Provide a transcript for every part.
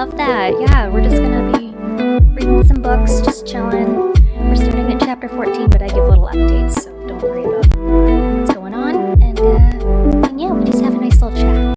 love that. Yeah, we're just gonna be reading some books, just chilling. We're starting at chapter 14, but I give little updates, so don't worry about what's going on. And yeah, we just have a nice little chat.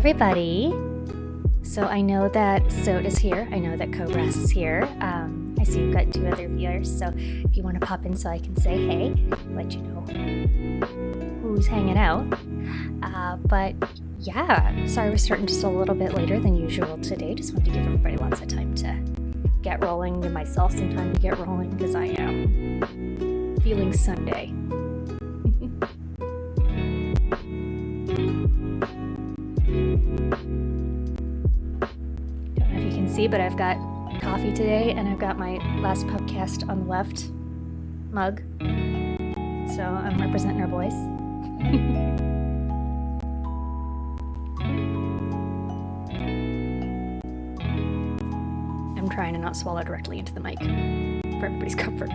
everybody. So I know that Sot is here. I know that Cobras is here. I see you've got 2 other viewers. So if you want to pop in so I can say hey, let you know who's hanging out. But yeah, sorry we're starting just a little bit later than usual today. Just wanted to give everybody lots of time to get rolling, and myself some time to get rolling because I am feeling Sunday. Don't know if you can see, but I've got coffee today, and I've got my last pubcast on the left mug. So I'm representing our boys. I'm trying to not swallow directly into the mic for everybody's comfort.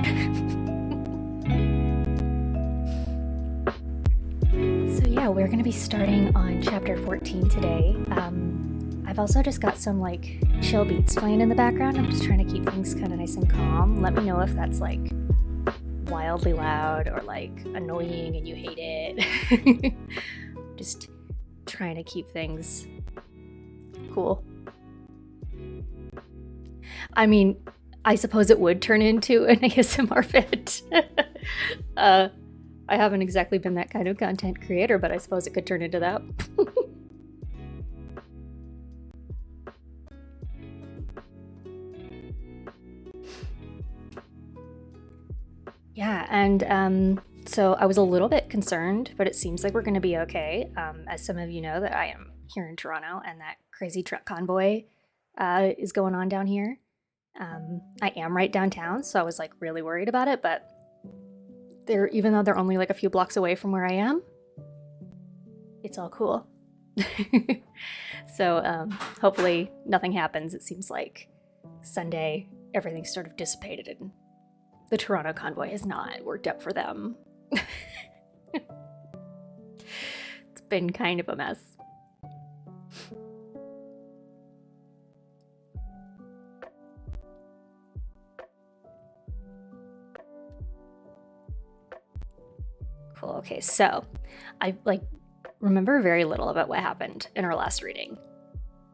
So yeah, we're going to be starting on chapter 14 today. I've also just got some like chill beats playing in the background. I'm just trying to keep things kind of nice and calm. Let me know if that's like wildly loud or like annoying and you hate it. Just trying to keep things cool. I mean, I suppose it would turn into an ASMR vid. I haven't exactly been that kind of content creator, but I suppose it could turn into that. Yeah, and so I was a little bit concerned, but it seems like we're going to be okay. As some of you know, that I am here in Toronto, and that crazy truck convoy is going on down here. I am right downtown, so I was like really worried about it, but even though they're only like a few blocks away from where I am, it's all cool. So hopefully nothing happens. It seems like Sunday everything's sort of dissipated and the Toronto convoy has not worked out for them. It's been kind of a mess. Cool. Okay, so I remember very little about what happened in our last reading.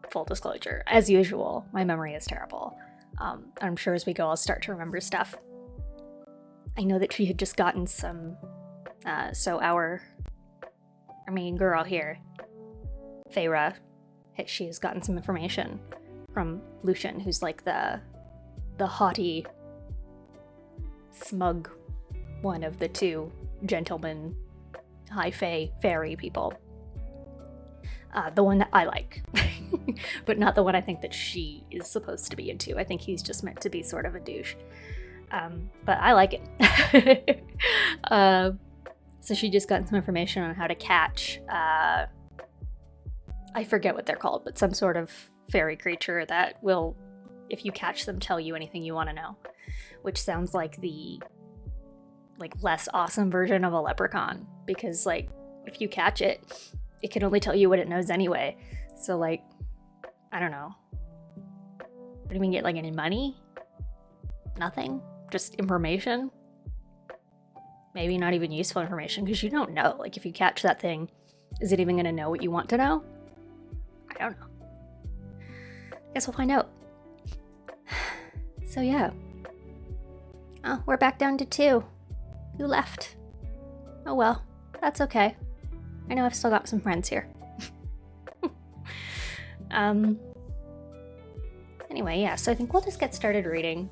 Full disclosure, as usual, my memory is terrible. I'm sure as we go, I'll start to remember stuff. I know that she had just gotten some, so our main girl here, Feyre, she has gotten some information from Lucian, who's like the haughty, smug one of the 2 gentlemen, high fairy people. The one that I like, but not the one I think that she is supposed to be into. I think he's just meant to be sort of a douche. But I like it. So she just got some information on how to catch, I forget what they're called, but some sort of fairy creature that will, if you catch them, tell you anything you want to know, which sounds like the less awesome version of a leprechaun, because like if you catch it, it can only tell you what it knows anyway. So like, I don't know. What do you mean, get like any money? Nothing? Just information? Maybe not even useful information, because you don't know. Like, if you catch that thing, is it even going to know what you want to know? I don't know. Guess we'll find out. So yeah. Oh, we're back down to 2. Who left? Oh well, that's okay. I know I've still got some friends here. Anyway, yeah, so I think we'll just get started reading.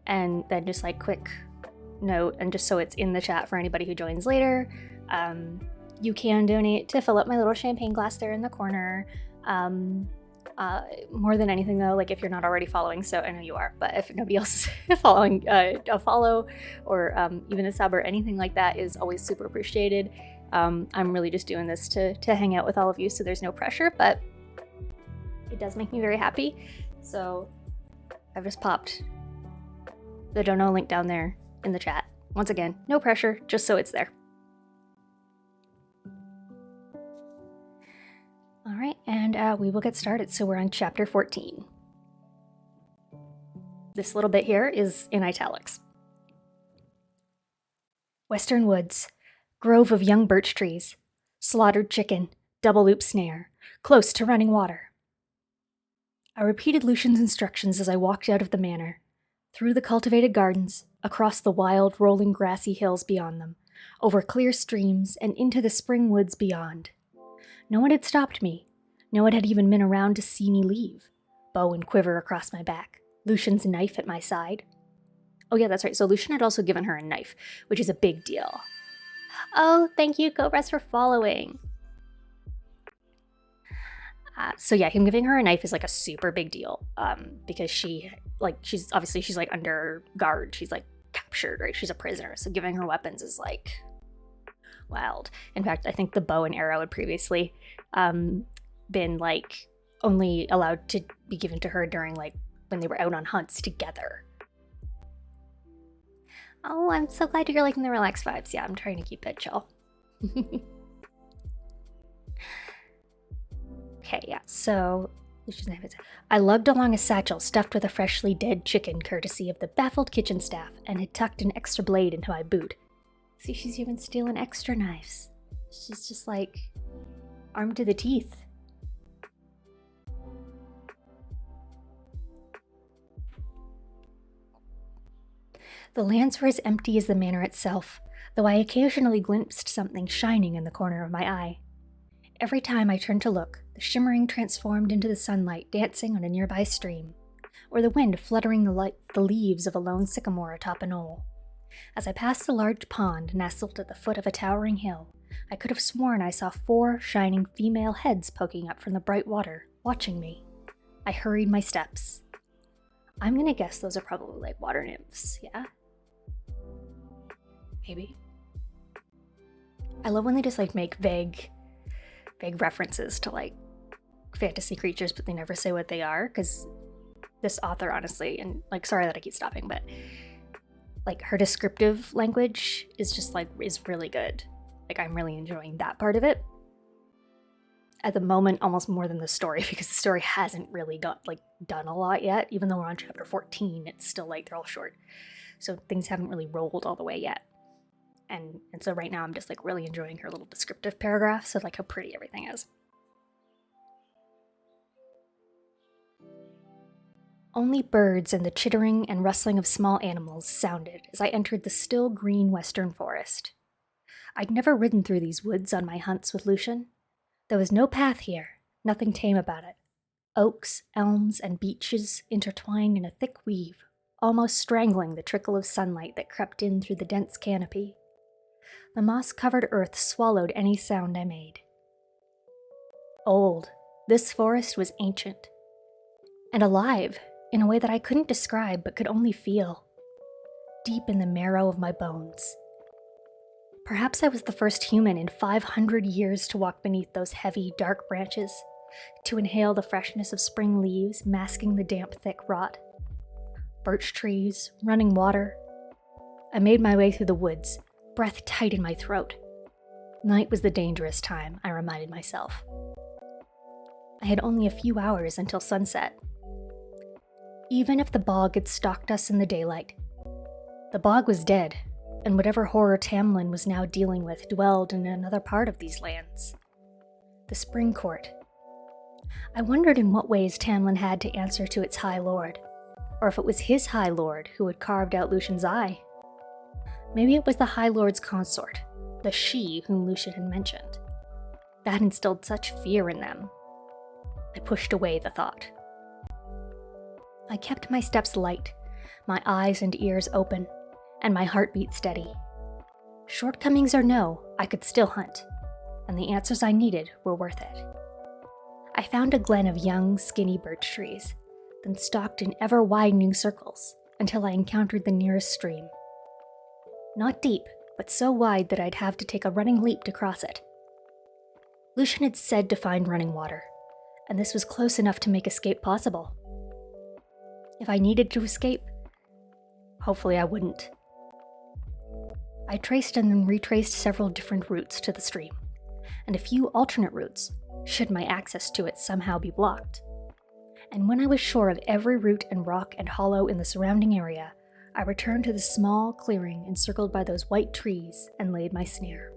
And then just like quick note, and just so it's in the chat for anybody who joins later, you can donate to fill up my little champagne glass there in the corner. More than anything though, like if you're not already following, so I know you are, but if nobody else is following, a follow or even a sub or anything like that is always super appreciated. I'm really just doing this to hang out with all of you, so there's no pressure, but it does make me very happy. So I've just popped the dono link down there in the chat. Once again, no pressure, just so it's there. All right, and we will get started. So we're on chapter 14. This little bit here is in italics. Western woods, grove of young birch trees, slaughtered chicken, double loop snare, close to running water. I repeated Lucian's instructions as I walked out of the manor, through the cultivated gardens, across the wild, rolling grassy hills beyond them, over clear streams, and into the spring woods beyond. No one had stopped me. No one had even been around to see me leave. Bow and quiver across my back, Lucian's knife at my side. Oh yeah, that's right, so Lucian had also given her a knife, which is a big deal. Oh, thank you, Cobras, for following. So yeah, him giving her a knife is like a super big deal, because she's like under guard. She's like captured, right? She's a prisoner, so giving her weapons is like wild. In fact, I think the bow and arrow had previously been like only allowed to be given to her during like when they were out on hunts together. Oh, I'm so glad you're liking the relaxed vibes. Yeah, I'm trying to keep it chill. Okay, yeah, so I lugged along a satchel stuffed with a freshly dead chicken courtesy of the baffled kitchen staff and had tucked an extra blade into my boot. See, she's even stealing extra knives. She's just like armed to the teeth. The lands were as empty as the manor itself, though I occasionally glimpsed something shining in the corner of my eye. Every time I turned to look, the shimmering transformed into the sunlight dancing on a nearby stream, or the wind fluttering the leaves of a lone sycamore atop a knoll. As I passed a large pond nestled at the foot of a towering hill, I could have sworn I saw 4 shining female heads poking up from the bright water, watching me. I hurried my steps. I'm gonna guess those are probably like water nymphs, yeah? Maybe. I love when they just like make vague references to like fantasy creatures, but they never say what they are, because this author, honestly, and like sorry that I keep stopping, but like her descriptive language is just like is really good. Like I'm really enjoying that part of it at the moment, almost more than the story, because the story hasn't really got like done a lot yet. Even though we're on chapter 14, it's still like they're all short, so things haven't really rolled all the way yet. And so right now I'm just like really enjoying her little descriptive paragraphs of like how pretty everything is. Only birds and the chittering and rustling of small animals sounded as I entered the still green western forest. I'd never ridden through these woods on my hunts with Lucian. There was no path here, nothing tame about it. Oaks, elms, and beeches intertwined in a thick weave, almost strangling the trickle of sunlight that crept in through the dense canopy. The moss-covered earth swallowed any sound I made. Old, this forest was ancient. And alive, in a way that I couldn't describe but could only feel. Deep in the marrow of my bones. Perhaps I was the first human in 500 years to walk beneath those heavy, dark branches, to inhale the freshness of spring leaves masking the damp, thick rot. Birch trees, running water. I made my way through the woods, breath tight in my throat. Night was the dangerous time, I reminded myself. I had only a few hours until sunset. Even if the bog had stalked us in the daylight, the bog was dead, and whatever horror Tamlin was now dealing with dwelled in another part of these lands. The Spring Court. I wondered in what ways Tamlin had to answer to its High Lord, or if it was his High Lord who had carved out Lucian's eye. Maybe it was the High Lord's consort, the she whom Lucian had mentioned. That instilled such fear in them. I pushed away the thought. I kept my steps light, my eyes and ears open, and my heartbeat steady. Shortcomings or no, I could still hunt, and the answers I needed were worth it. I found a glen of young, skinny birch trees, then stalked in ever-widening circles until I encountered the nearest stream. Not deep, but so wide that I'd have to take a running leap to cross it. Lucian had said to find running water, and this was close enough to make escape possible. If I needed to escape, hopefully I wouldn't. I traced and then retraced several different routes to the stream, and a few alternate routes, should my access to it somehow be blocked. And when I was sure of every root and rock and hollow in the surrounding area, I returned to the small clearing encircled by those white trees and laid my snare.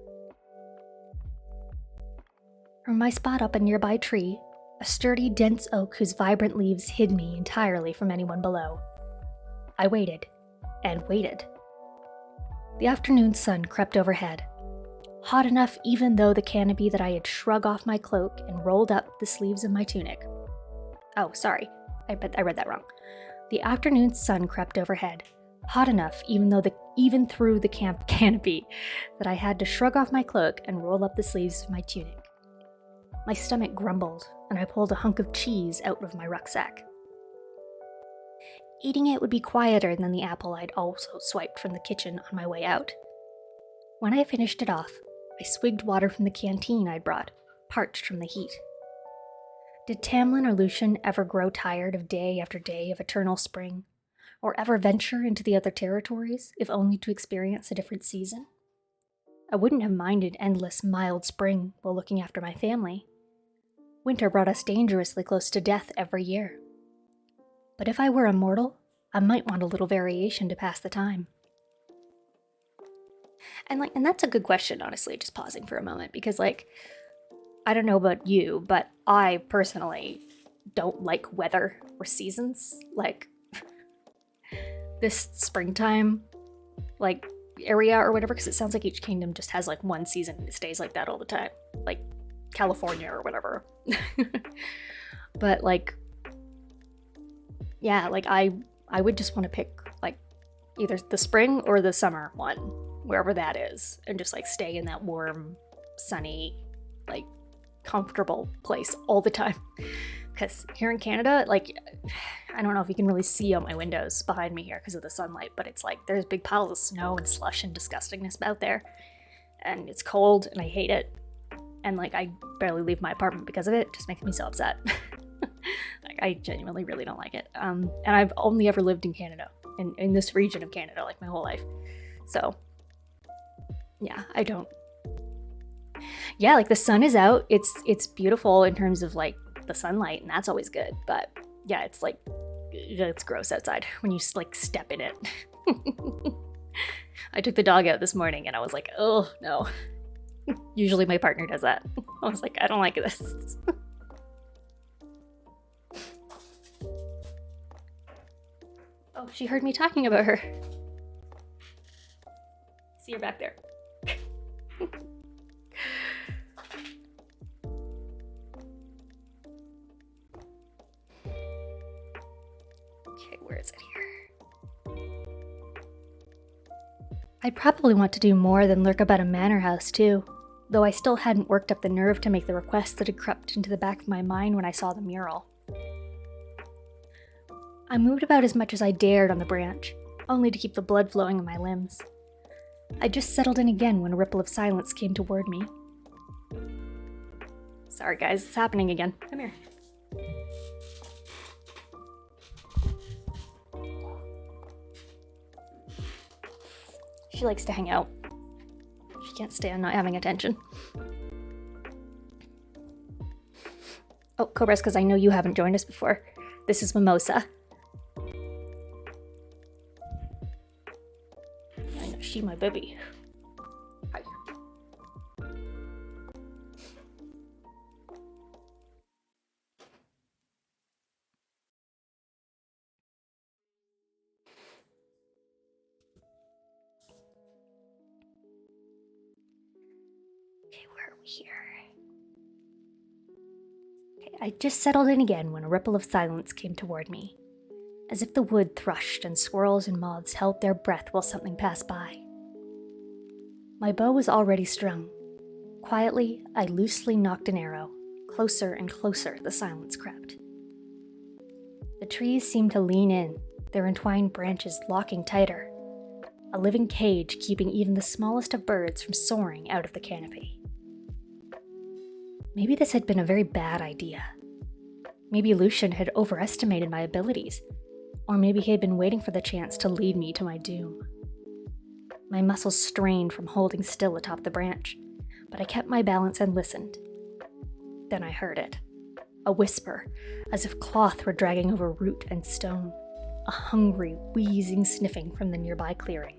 From my spot up a nearby tree, a sturdy, dense oak whose vibrant leaves hid me entirely from anyone below, I waited and waited. The afternoon sun crept overhead, hot enough even though the canopy that I had shrug off my cloak and rolled up the sleeves of my tunic. Oh, sorry, I read that wrong. The afternoon sun crept overhead, hot enough even through the canopy that I had to shrug off my cloak and roll up the sleeves of my tunic. My stomach grumbled, and I pulled a hunk of cheese out of my rucksack. Eating it would be quieter than the apple I'd also swiped from the kitchen on my way out. When I finished it off, I swigged water from the canteen I'd brought, parched from the heat. Did Tamlin or Lucian ever grow tired of day after day of eternal spring, or ever venture into the other territories, if only to experience a different season? I wouldn't have minded endless, mild spring while looking after my family. Winter brought us dangerously close to death every year. But if I were immortal, I might want a little variation to pass the time. And that's a good question, honestly, just pausing for a moment, because I don't know about you, but I personally don't like weather or seasons. This springtime, area or whatever, because it sounds like each kingdom just has one season and it stays like that all the time. Like California or whatever. But yeah, I would just want to pick either the spring or the summer one, wherever that is, and just stay in that warm, sunny, comfortable place all the time. Because here in Canada, I don't know if you can really see out my windows behind me here because of the sunlight, but it's there's big piles of snow and slush and disgustingness out there, and it's cold and I hate it, and I barely leave my apartment because of it. It just makes me so upset. I genuinely really don't like it. And I've only ever lived in Canada, in this region of Canada, my whole life. So yeah, I don't. Yeah, the sun is out. It's beautiful in terms of the sunlight, and that's always good. But yeah, it's gross outside when you step in it. I took the dog out this morning and I was oh no. Usually my partner does that. I was I don't like this. Oh, she heard me talking about her. See her back there. Okay, where is it here? I'd probably want to do more than lurk about a manor house too, though I still hadn't worked up the nerve to make the request that had crept into the back of my mind when I saw the mural. I moved about as much as I dared on the branch, only to keep the blood flowing in my limbs. I just settled in again when a ripple of silence came toward me. Sorry guys, it's happening again. Come here. She likes to hang out. She can't stand not having attention. Oh, Cobras, because I know you haven't joined us before. This is Mimosa. I know, she my baby. Hi. Okay, where are we here? Okay, I just settled in again when a ripple of silence came toward me, as if the wood thrushed and squirrels and moths held their breath while something passed by. My bow was already strung. Quietly, I loosely nocked an arrow. Closer and closer the silence crept. The trees seemed to lean in, their entwined branches locking tighter, a living cage keeping even the smallest of birds from soaring out of the canopy. Maybe this had been a very bad idea. Maybe Lucian had overestimated my abilities, or maybe he had been waiting for the chance to lead me to my doom. My muscles strained from holding still atop the branch, but I kept my balance and listened. Then I heard it. A whisper, as if cloth were dragging over root and stone. A hungry, wheezing sniffing from the nearby clearing.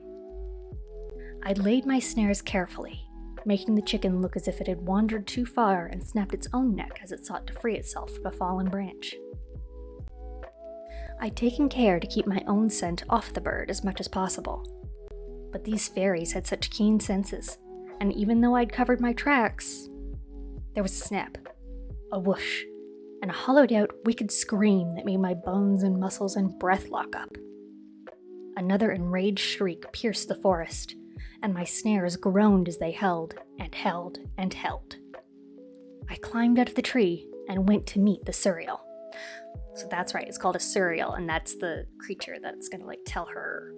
I laid my snares carefully, making the chicken look as if it had wandered too far and snapped its own neck as it sought to free itself from a fallen branch. I'd taken care to keep my own scent off the bird as much as possible. But these fairies had such keen senses, and even though I'd covered my tracks, there was a snap, a whoosh, and a hollowed-out, wicked scream that made my bones and muscles and breath lock up. Another enraged shriek pierced the forest, and my snares groaned as they held and held and held. I climbed out of the tree and went to meet the Suriel. So that's right, it's called a Suriel, and that's the creature that's gonna tell her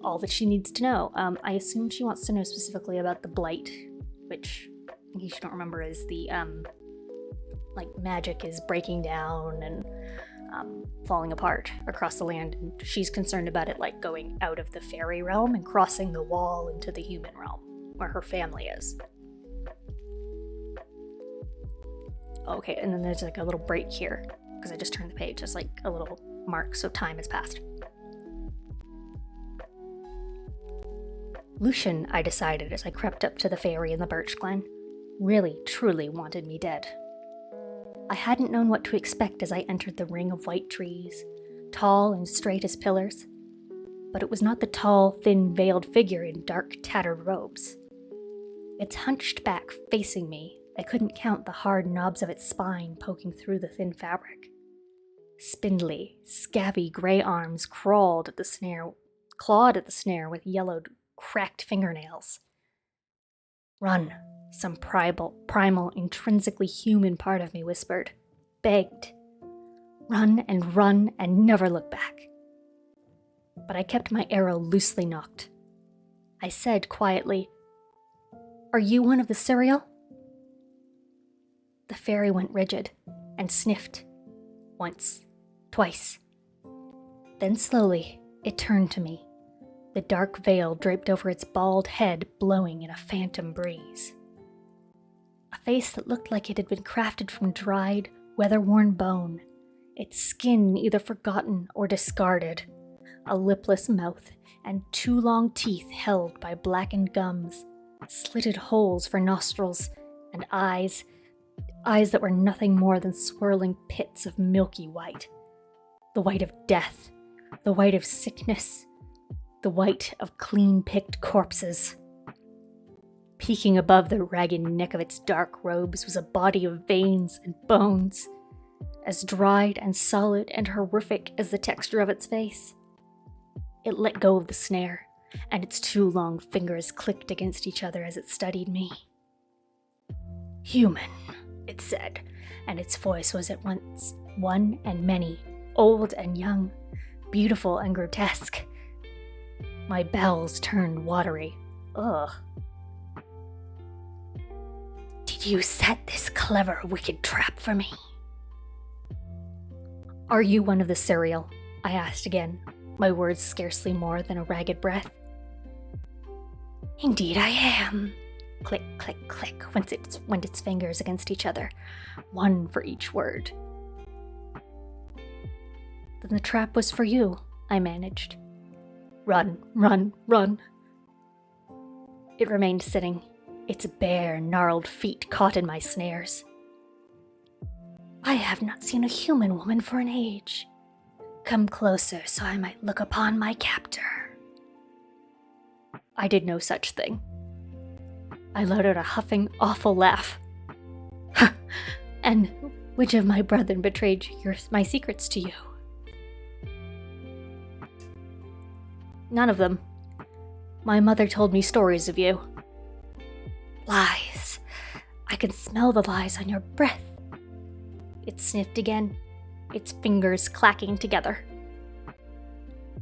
all that she needs to know. I assume she wants to know specifically about the blight, which, in case you don't remember, is the magic is breaking down and falling apart across the land, and she's concerned about it going out of the fairy realm and crossing the wall into the human realm where her family is. Okay, and then there's a little break here because I just turned the page. Just a little mark, so time has passed. Lucian, I decided as I crept up to the fairy in the birch glen, really, truly wanted me dead. I hadn't known what to expect as I entered the ring of white trees, tall and straight as pillars. But it was not the tall, thin, veiled figure in dark, tattered robes. Its hunched back facing me, I couldn't count the hard knobs of its spine poking through the thin fabric. Spindly, scabby gray arms clawed at the snare with yellowed, cracked fingernails. Run, some primal, intrinsically human part of me whispered, begged. Run and never look back. But I kept my arrow loosely nocked. I said quietly, "Are you one of the Suriel?" The fairy went rigid and sniffed. Once, twice. Then slowly, it turned to me, the dark veil draped over its bald head blowing in a phantom breeze. A face that looked like it had been crafted from dried, weather-worn bone, its skin either forgotten or discarded, a lipless mouth and 2 long teeth held by blackened gums, slitted holes for nostrils, and eyes that were nothing more than swirling pits of milky white. The white of death, the white of sickness, the white of clean-picked corpses. Peeking above the ragged neck of its dark robes was a body of veins and bones, as dried and solid and horrific as the texture of its face. It let go of the snare, and its 2 long fingers clicked against each other as it studied me. "Human," it said, and its voice was at once one and many, old and young, beautiful and grotesque. My bowels turned watery. Ugh. "Did you set this clever, wicked trap for me?" "Are you one of the Suriel?" I asked again, my words scarcely more than a ragged breath. "Indeed I am." Click, click, click went its fingers against each other, one for each word. "Then the trap was for you," I managed. "Run, run, run." It remained sitting, its bare, gnarled feet caught in my snares. "I have not seen a human woman for an age. Come closer so I might look upon my captor." I did no such thing. I let out a huffing, awful laugh. "And which of my brethren betrayed my secrets to you?" "None of them. My mother told me stories of you." "Lies. I can smell the lies on your breath." It sniffed again, its fingers clacking together.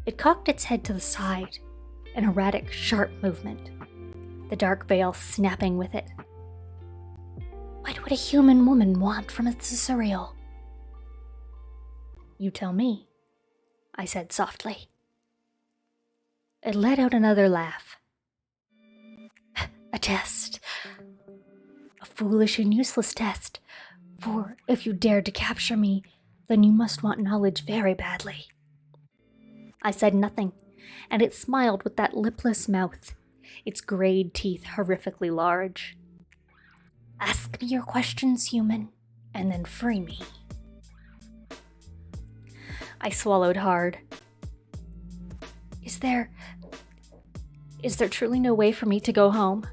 It cocked its head to the side, an erratic, sharp movement, the dark veil snapping with it. "What would a human woman want from a Suriel?" "You tell me," I said softly. It let out another laugh. "A test. A foolish and useless test, for if you dared to capture me, then you must want knowledge very badly." I said nothing, and it smiled with that lipless mouth, its grayed teeth horrifically large. "Ask me your questions, human, and then free me." I swallowed hard. Is there truly no way for me to go home?"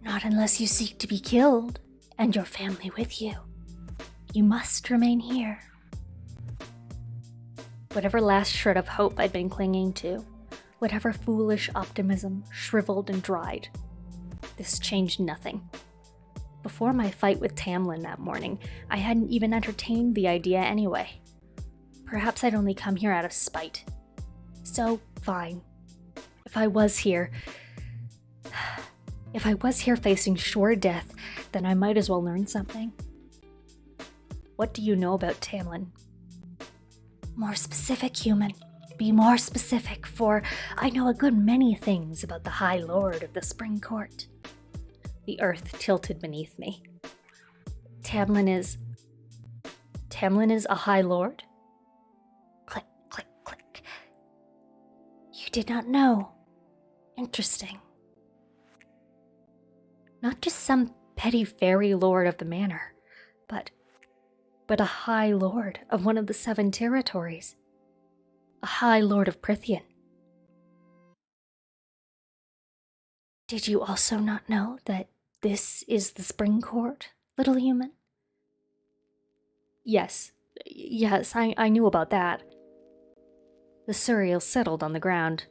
"Not unless you seek to be killed, and your family with you. You must remain here." Whatever last shred of hope I'd been clinging to, whatever foolish optimism shriveled and dried, this changed nothing. Before my fight with Tamlin that morning, I hadn't even entertained the idea anyway. Perhaps I'd only come here out of spite. So, fine. If I was here facing sure death, then I might as well learn something. "What do you know about Tamlin?" "More specific, human. Be more specific, for I know a good many things about the High Lord of the Spring Court." The earth tilted beneath me. Tamlin is a High Lord?" Click, click, click. "You did not know. Interesting. Not just some petty fairy lord of the manor, but a High Lord of one of the 7 territories. A High Lord of Prythian." "Did you also not know that this is the Spring Court, little human?" Yes, I knew about that." The Suriel settled on the ground.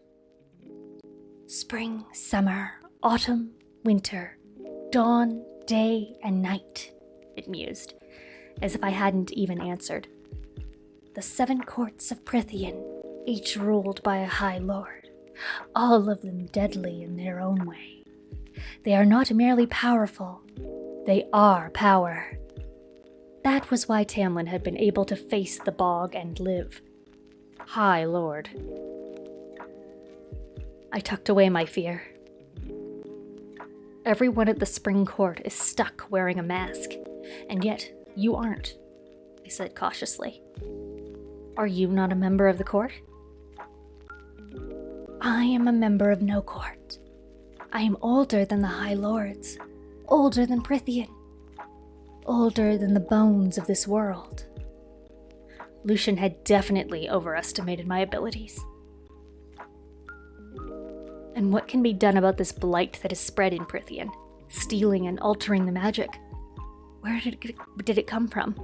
"Spring, summer, autumn, winter, dawn, day, and night," it mused, as if I hadn't even answered. "The 7 courts of Prythian, each ruled by a High Lord, all of them deadly in their own way. They are not merely powerful, they are power. That was why Tamlin had been able to face the bog and live. High Lord." I tucked away my fear. "Everyone at the Spring Court is stuck wearing a mask, and yet you aren't," I said cautiously. "Are you not a member of the court?" "I am a member of no court. I am older than the High Lords, older than Prythian, older than the bones of this world." Lucian had definitely overestimated my abilities. "And what can be done about this blight that has spread in Prythian, stealing and altering the magic? Where did it come from?"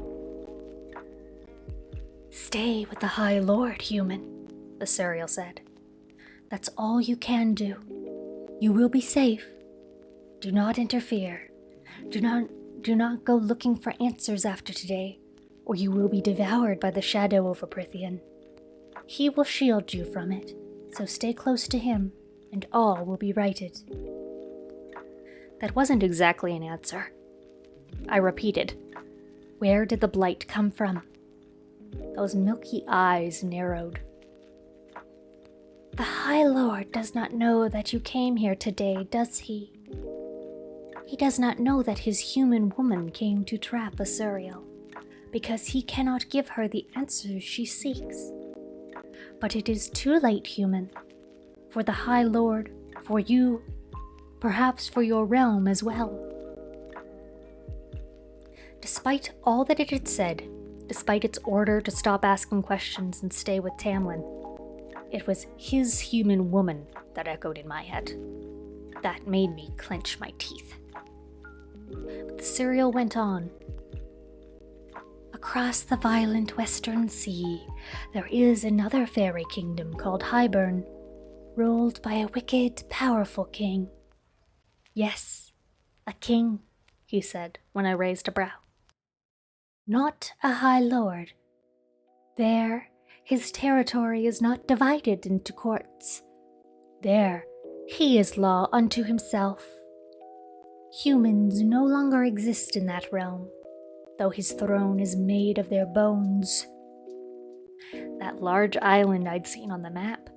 "Stay with the High Lord, human," the Suriel said. "That's all you can do. You will be safe. Do not interfere. Do not go looking for answers after today, or you will be devoured by the shadow over Prythian. He will shield you from it, so stay close to him, and all will be righted." That wasn't exactly an answer. I repeated, "Where did the blight come from?" Those milky eyes narrowed. "The High Lord does not know that you came here today, does he? He does not know that his human woman came to trap a Suriel, because he cannot give her the answers she seeks. But it is too late, human. For the High Lord, for you, perhaps for your realm as well." Despite all that it had said, despite its order to stop asking questions and stay with Tamlin, it was his human woman that echoed in my head. That made me clench my teeth. But the Suriel went on. "Across the violent western sea, there is another fairy kingdom called Hybern, ruled by a wicked, powerful king." "Yes, a king," he said when I raised a brow. "Not a High Lord. There, his territory is not divided into courts. There, he is law unto himself. Humans no longer exist in that realm, though his throne is made of their bones." That large island I'd seen on the map,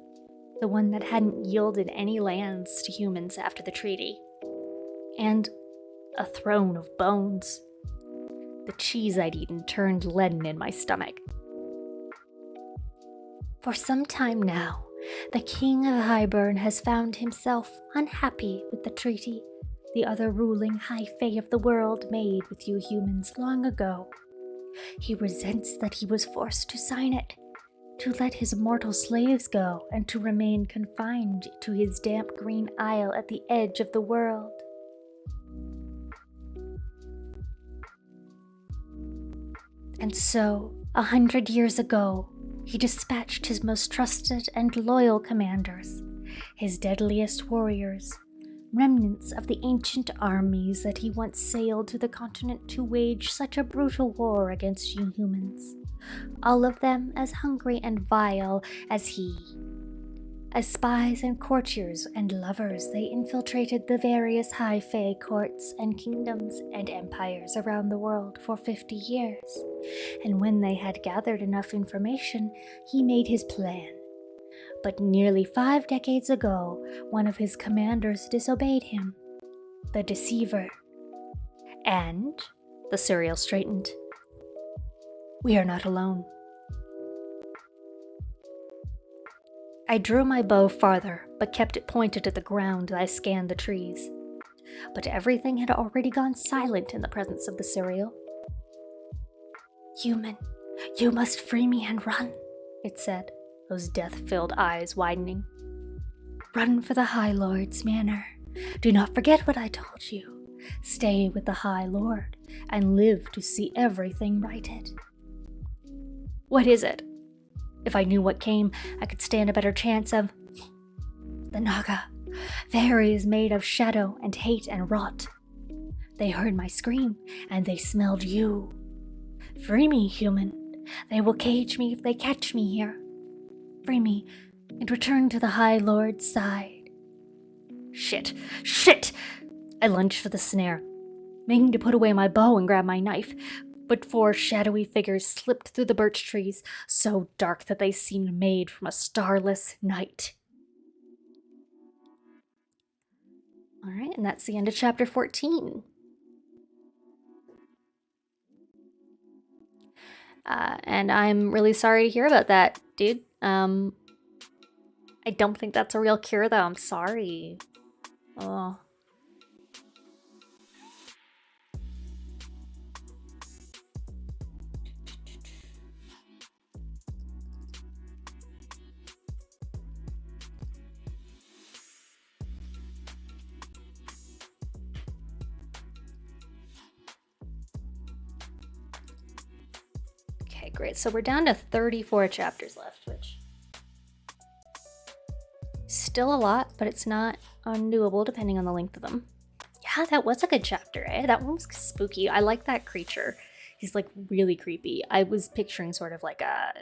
the one that hadn't yielded any lands to humans after the treaty. And a throne of bones. The cheese I'd eaten turned leaden in my stomach. "For some time now, The king of Highburn has found himself unhappy with the treaty the other ruling high fae of the world made with you humans long ago. He resents that he was forced to sign it, to let his mortal slaves go and to remain confined to his damp green isle at the edge of the world. And so, 100 years ago, he dispatched his most trusted and loyal commanders, his deadliest warriors, remnants of the ancient armies that he once sailed to the continent to wage such a brutal war against you humans, all of them as hungry and vile as he. As spies and courtiers and lovers, they infiltrated the various high fae courts and kingdoms and empires around the world for 50 years, and when they had gathered enough information, he made his plan. But nearly 5 decades ago, one of his commanders disobeyed him, the Deceiver. And the Suriel straightened. We are not alone. I drew my bow farther, but kept it pointed at the ground as I scanned the trees. But everything had already gone silent in the presence of the Suriel. Human, you must free me and run, it said, those death-filled eyes widening. Run for the High Lord's manor. Do not forget what I told you. Stay with the High Lord, and live to see everything righted. What is it? If I knew what came, I could stand a better chance of... The Naga. Fairies made of shadow and hate and rot. They heard my scream, and they smelled you. Free me, human. They will cage me if they catch me here. Free me, and return to the High Lord's side. Shit! Shit! I lunged for the snare, meaning to put away my bow and grab my knife, but 4 shadowy figures slipped through the birch trees, so dark that they seemed made from a starless night. Alright, and that's the end of chapter 14. And I'm really sorry to hear about that, dude. I don't think that's a real cure, though. I'm sorry. Oh. Okay, great. So we're down to 34 chapters left, which... still a lot, but it's not undoable depending on the length of them. Yeah, that was a good chapter, eh? That one was spooky. I like that creature. He's like really creepy. I was picturing sort of like a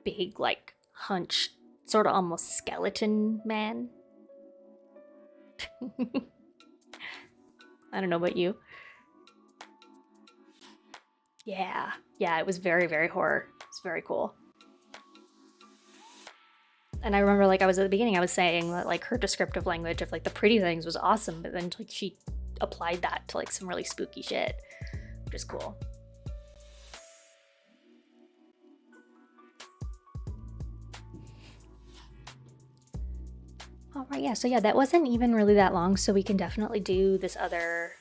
big, like hunched, sort of almost skeleton man. I don't know about you. Yeah, it was very, very horror. It's very cool. And I remember, like, I was at the beginning, I was saying that, like, her descriptive language of, like, the pretty things was awesome, but then, like, she applied that to, like, some really spooky shit, which is cool. Alright, yeah, so yeah, that wasn't even really that long, so we can definitely do this other...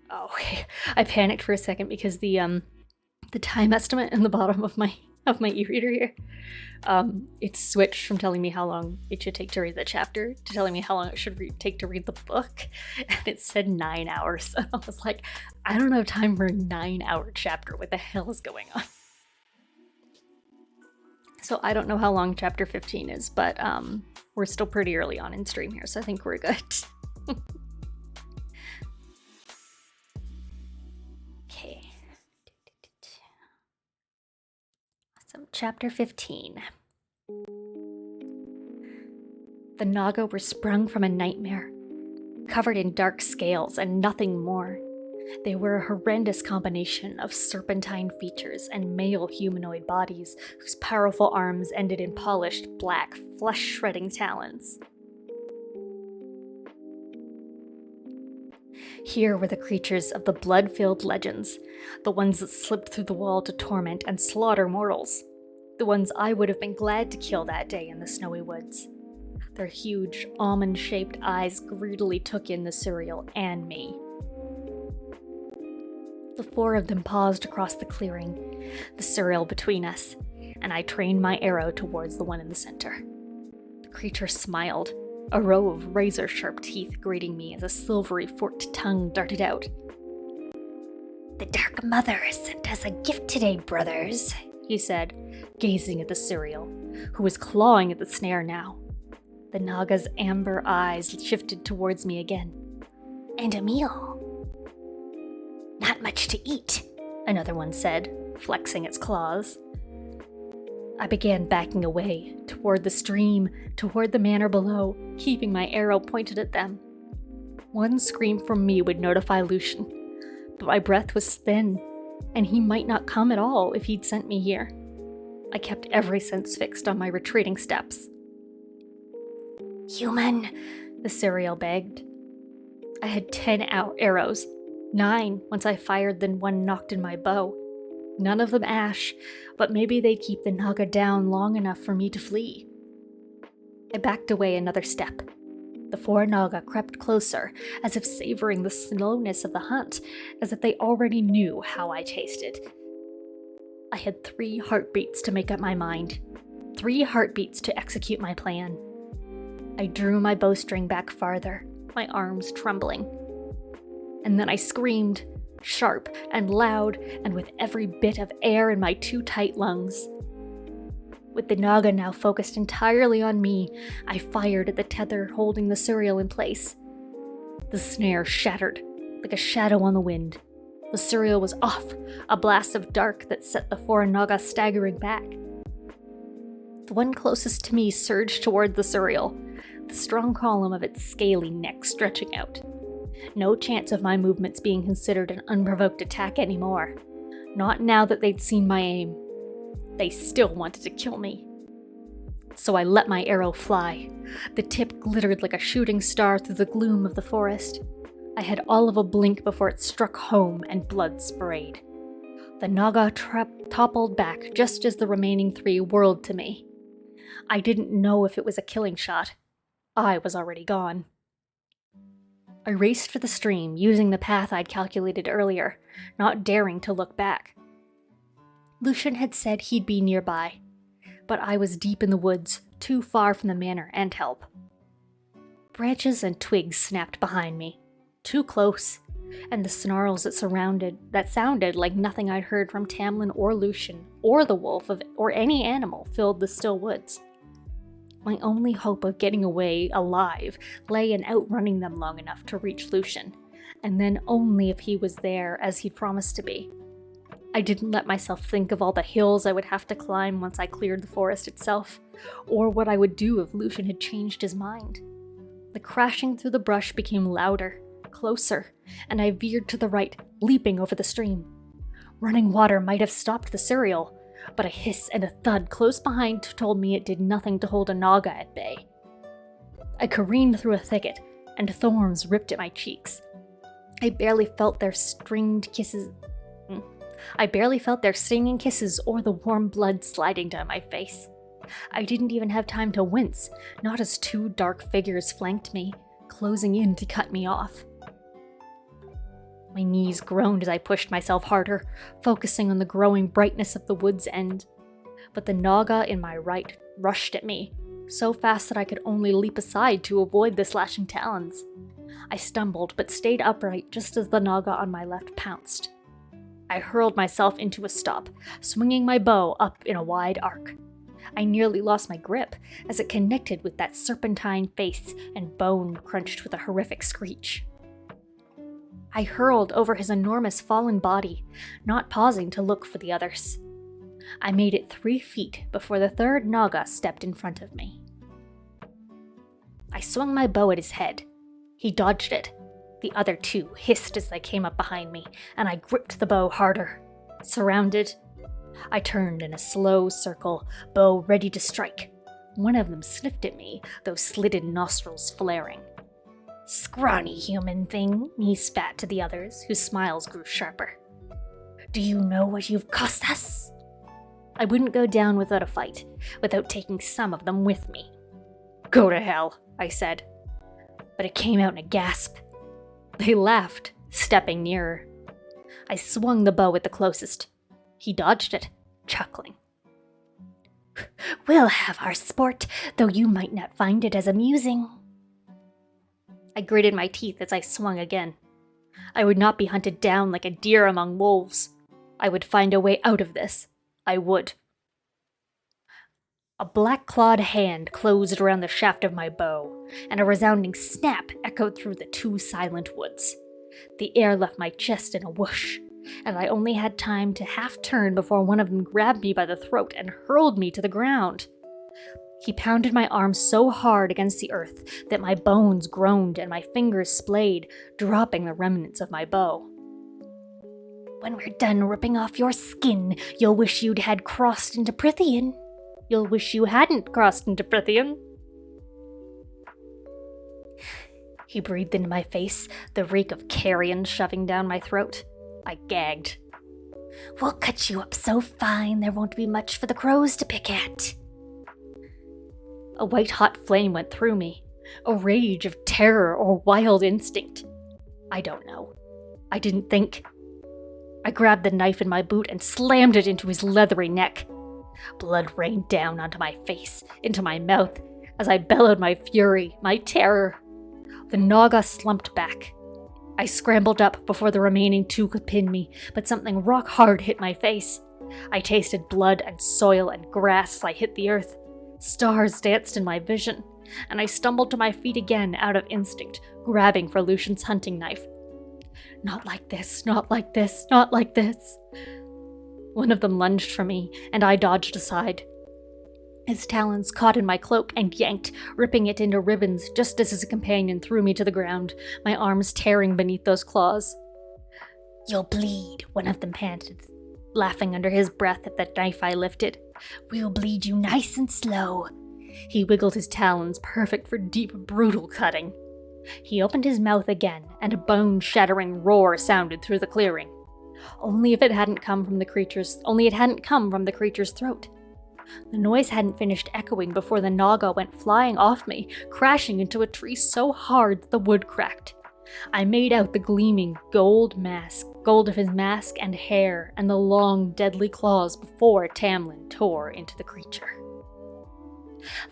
Oh, okay. I panicked for a second because the time estimate in the bottom of my e-reader here, it switched from telling me how long it should take to read the chapter to telling me how long it should take to read the book, and it said 9 hours. And I was like, I don't have time for a 9-hour chapter. What the hell is going on? So I don't know how long chapter 15 is, but we're still pretty early on in stream here, so I think we're good. Okay. So, chapter 15. The Naga were sprung from a nightmare, covered in dark scales and nothing more. They were a horrendous combination of serpentine features and male humanoid bodies whose powerful arms ended in polished, black, flesh-shredding talons. Here were the creatures of the blood-filled legends, the ones that slipped through the wall to torment and slaughter mortals. The ones I would have been glad to kill that day in the snowy woods. Their huge, almond-shaped eyes greedily took in the Suriel and me. The four of them paused across the clearing, the Suriel between us, and I trained my arrow towards the one in the center. The creature smiled, a row of razor-sharp teeth greeting me as a silvery forked tongue darted out. "The Dark Mother has sent us a gift today, brothers," he said, gazing at the Suriel, who was clawing at the snare now. The Naga's amber eyes shifted towards me again. "And a meal." "Not much to eat," another one said, flexing its claws. I began backing away, toward the stream, toward the manor below, keeping my arrow pointed at them. One scream from me would notify Lucian, but my breath was thin, and he might not come at all if he'd sent me here. I kept every sense fixed on my retreating steps. "Human," the Suriel begged. I had 10 arrows, 9 once I fired, then 1 knocked in my bow. None of them ash, but maybe they'd keep the Naga down long enough for me to flee. I backed away another step. The 4 Naga crept closer, as if savoring the slowness of the hunt, as if they already knew how I tasted. I had 3 heartbeats to make up my mind, 3 heartbeats to execute my plan. I drew my bowstring back farther, my arms trembling. And then I screamed, sharp and loud, and with every bit of air in my 2 tight lungs. With the Naga now focused entirely on me, I fired at the tether holding the Suriel in place. The snare shattered, like a shadow on the wind. The Suriel was off, a blast of dark that set the 4 Naga staggering back. The one closest to me surged toward the Suriel, the strong column of its scaly neck stretching out. No chance of my movements being considered an unprovoked attack anymore. Not now that they'd seen my aim. They still wanted to kill me. So I let my arrow fly. The tip glittered like a shooting star through the gloom of the forest. I had all of a blink before it struck home and blood sprayed. The Naga toppled back just as the remaining 3 whirled to me. I didn't know if it was a killing shot. I was already gone. I raced for the stream, using the path I'd calculated earlier, not daring to look back. Lucian had said he'd be nearby, but I was deep in the woods, too far from the manor and help. Branches and twigs snapped behind me, too close, and the snarls that sounded like nothing I'd heard from Tamlin or Lucian, or the wolf or any animal filled the still woods. My only hope of getting away alive lay in outrunning them long enough to reach Lucian, and then only if he was there as he'd promised to be. I didn't let myself think of all the hills I would have to climb once I cleared the forest itself, or what I would do if Lucian had changed his mind. The crashing through the brush became louder, closer, and I veered to the right, leaping over the stream. Running water might have stopped the Suriel, but a hiss and a thud close behind told me it did nothing to hold a Naga at bay. I careened through a thicket, and thorns ripped at my cheeks. I barely felt their stinging kisses or the warm blood sliding down my face. I didn't even have time to wince, not as 2 dark figures flanked me, closing in to cut me off. My knees groaned as I pushed myself harder, focusing on the growing brightness of the wood's end. But the Naga in my right rushed at me, so fast that I could only leap aside to avoid the slashing talons. I stumbled, but stayed upright just as the Naga on my left pounced. I hurled myself into a stop, swinging my bow up in a wide arc. I nearly lost my grip as it connected with that serpentine face and bone crunched with a horrific screech. I hurled over his enormous fallen body, not pausing to look for the others. I made it 3 feet before the 3rd Naga stepped in front of me. I swung my bow at his head. He dodged it. The other 2 hissed as they came up behind me, and I gripped the bow harder. Surrounded, I turned in a slow circle, bow ready to strike. One of them sniffed at me, those slitted nostrils flaring. "Scrawny human thing," he spat to the others, whose smiles grew sharper. "Do you know what you've cost us?" I wouldn't go down without a fight, without taking some of them with me. "Go to hell," I said. But it came out in a gasp. They laughed, stepping nearer. I swung the bow at the closest. He dodged it, chuckling. "We'll have our sport, though you might not find it as amusing." I gritted my teeth as I swung again. I would not be hunted down like a deer among wolves. I would find a way out of this. I would. A black-clawed hand closed around the shaft of my bow, and a resounding snap echoed through the two silent woods. The air left my chest in a whoosh, and I only had time to half-turn before one of them grabbed me by the throat and hurled me to the ground. He pounded my arm so hard against the earth that my bones groaned and my fingers splayed, dropping the remnants of my bow. "When we're done ripping off your skin, you'll wish you'd had crossed into Prithian." "You'll wish you hadn't crossed into Prithian." He breathed into my face, the reek of carrion shoving down my throat. I gagged. "We'll cut you up so fine there won't be much for the crows to pick at." A white-hot flame went through me, a rage of terror or wild instinct. I don't know. I didn't think. I grabbed the knife in my boot and slammed it into his leathery neck. Blood rained down onto my face, into my mouth, as I bellowed my fury, my terror. The Naga slumped back. I scrambled up before the remaining two could pin me, but something rock-hard hit my face. I tasted blood and soil and grass as I hit the earth. Stars danced in my vision, and I stumbled to my feet again out of instinct, grabbing for Lucian's hunting knife. Not like this, not like this, not like this. One of them lunged for me, and I dodged aside. His talons caught in my cloak and yanked, ripping it into ribbons just as his companion threw me to the ground, my arms tearing beneath those claws. "You'll bleed," one of them panted, laughing under his breath at the knife I lifted. "We'll bleed you nice and slow." He wiggled his talons, perfect for deep, brutal cutting. He opened his mouth again, and a bone-shattering roar sounded through the clearing. Only it hadn't come from the creature's throat. The noise hadn't finished echoing before the Naga went flying off me, crashing into a tree so hard that the wood cracked. I made out the gleaming gold of his mask and hair, and the long, deadly claws before Tamlin tore into the creature.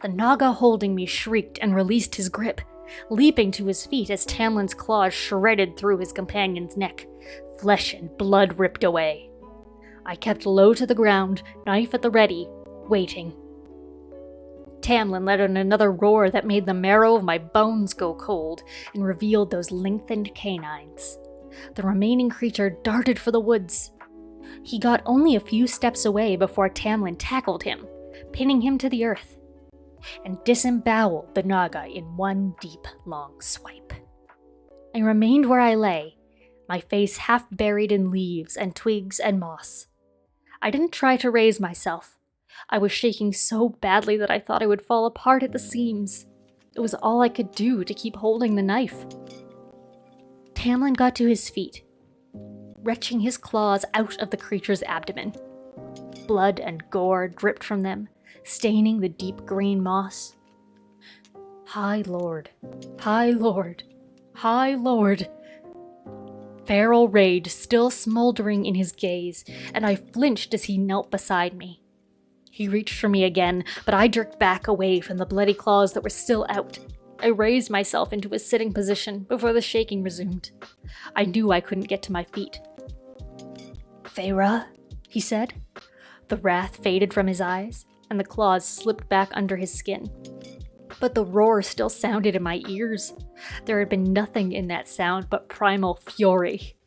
The Naga holding me shrieked and released his grip, leaping to his feet as Tamlin's claws shredded through his companion's neck. Flesh and blood ripped away. I kept low to the ground, knife at the ready, waiting. Tamlin let out another roar that made the marrow of my bones go cold and revealed those lengthened canines. The remaining creature darted for the woods. He got only a few steps away before Tamlin tackled him, pinning him to the earth, and disemboweled the Naga in one deep, long swipe. I remained where I lay, my face half buried in leaves and twigs and moss. I didn't try to raise myself. I was shaking so badly that I thought I would fall apart at the seams. It was all I could do to keep holding the knife. Tamlin got to his feet, wrenching his claws out of the creature's abdomen. Blood and gore dripped from them, staining the deep green moss. High Lord, High Lord, High Lord. Feral rage still smoldering in his gaze, and I flinched as he knelt beside me. He reached for me again, but I jerked back away from the bloody claws that were still out. I raised myself into a sitting position before the shaking resumed. I knew I couldn't get to my feet. "Feyre," he said. The wrath faded from his eyes, and the claws slipped back under his skin. But the roar still sounded in my ears. There had been nothing in that sound but primal fury.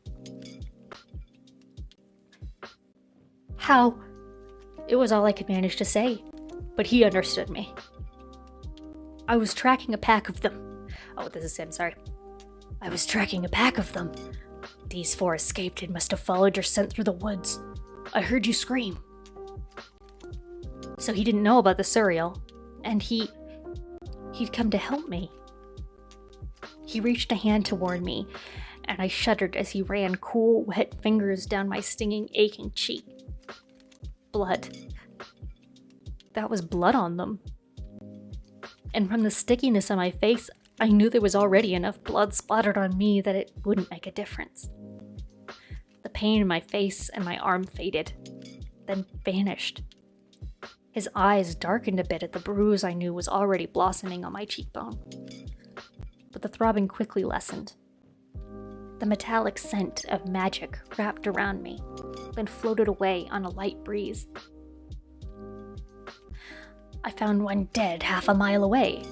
"How?" It was all I could manage to say, but he understood me. "I was tracking a pack of them." Oh, this is him, sorry. "I was tracking a pack of them. These four escaped and must have followed your scent through the woods. I heard you scream." So he didn't know about the Suriel, and he'd come to help me. He reached a hand toward me, and I shuddered as he ran cool, wet fingers down my stinging, aching cheek. Blood. that was blood on them. And from the stickiness on my face, I knew there was already enough blood splattered on me that it wouldn't make a difference. The pain in my face and my arm faded, then vanished. His eyes darkened a bit at the bruise I knew was already blossoming on my cheekbone. But the throbbing quickly lessened. The metallic scent of magic wrapped around me, then floated away on a light breeze. I found one dead half a mile away,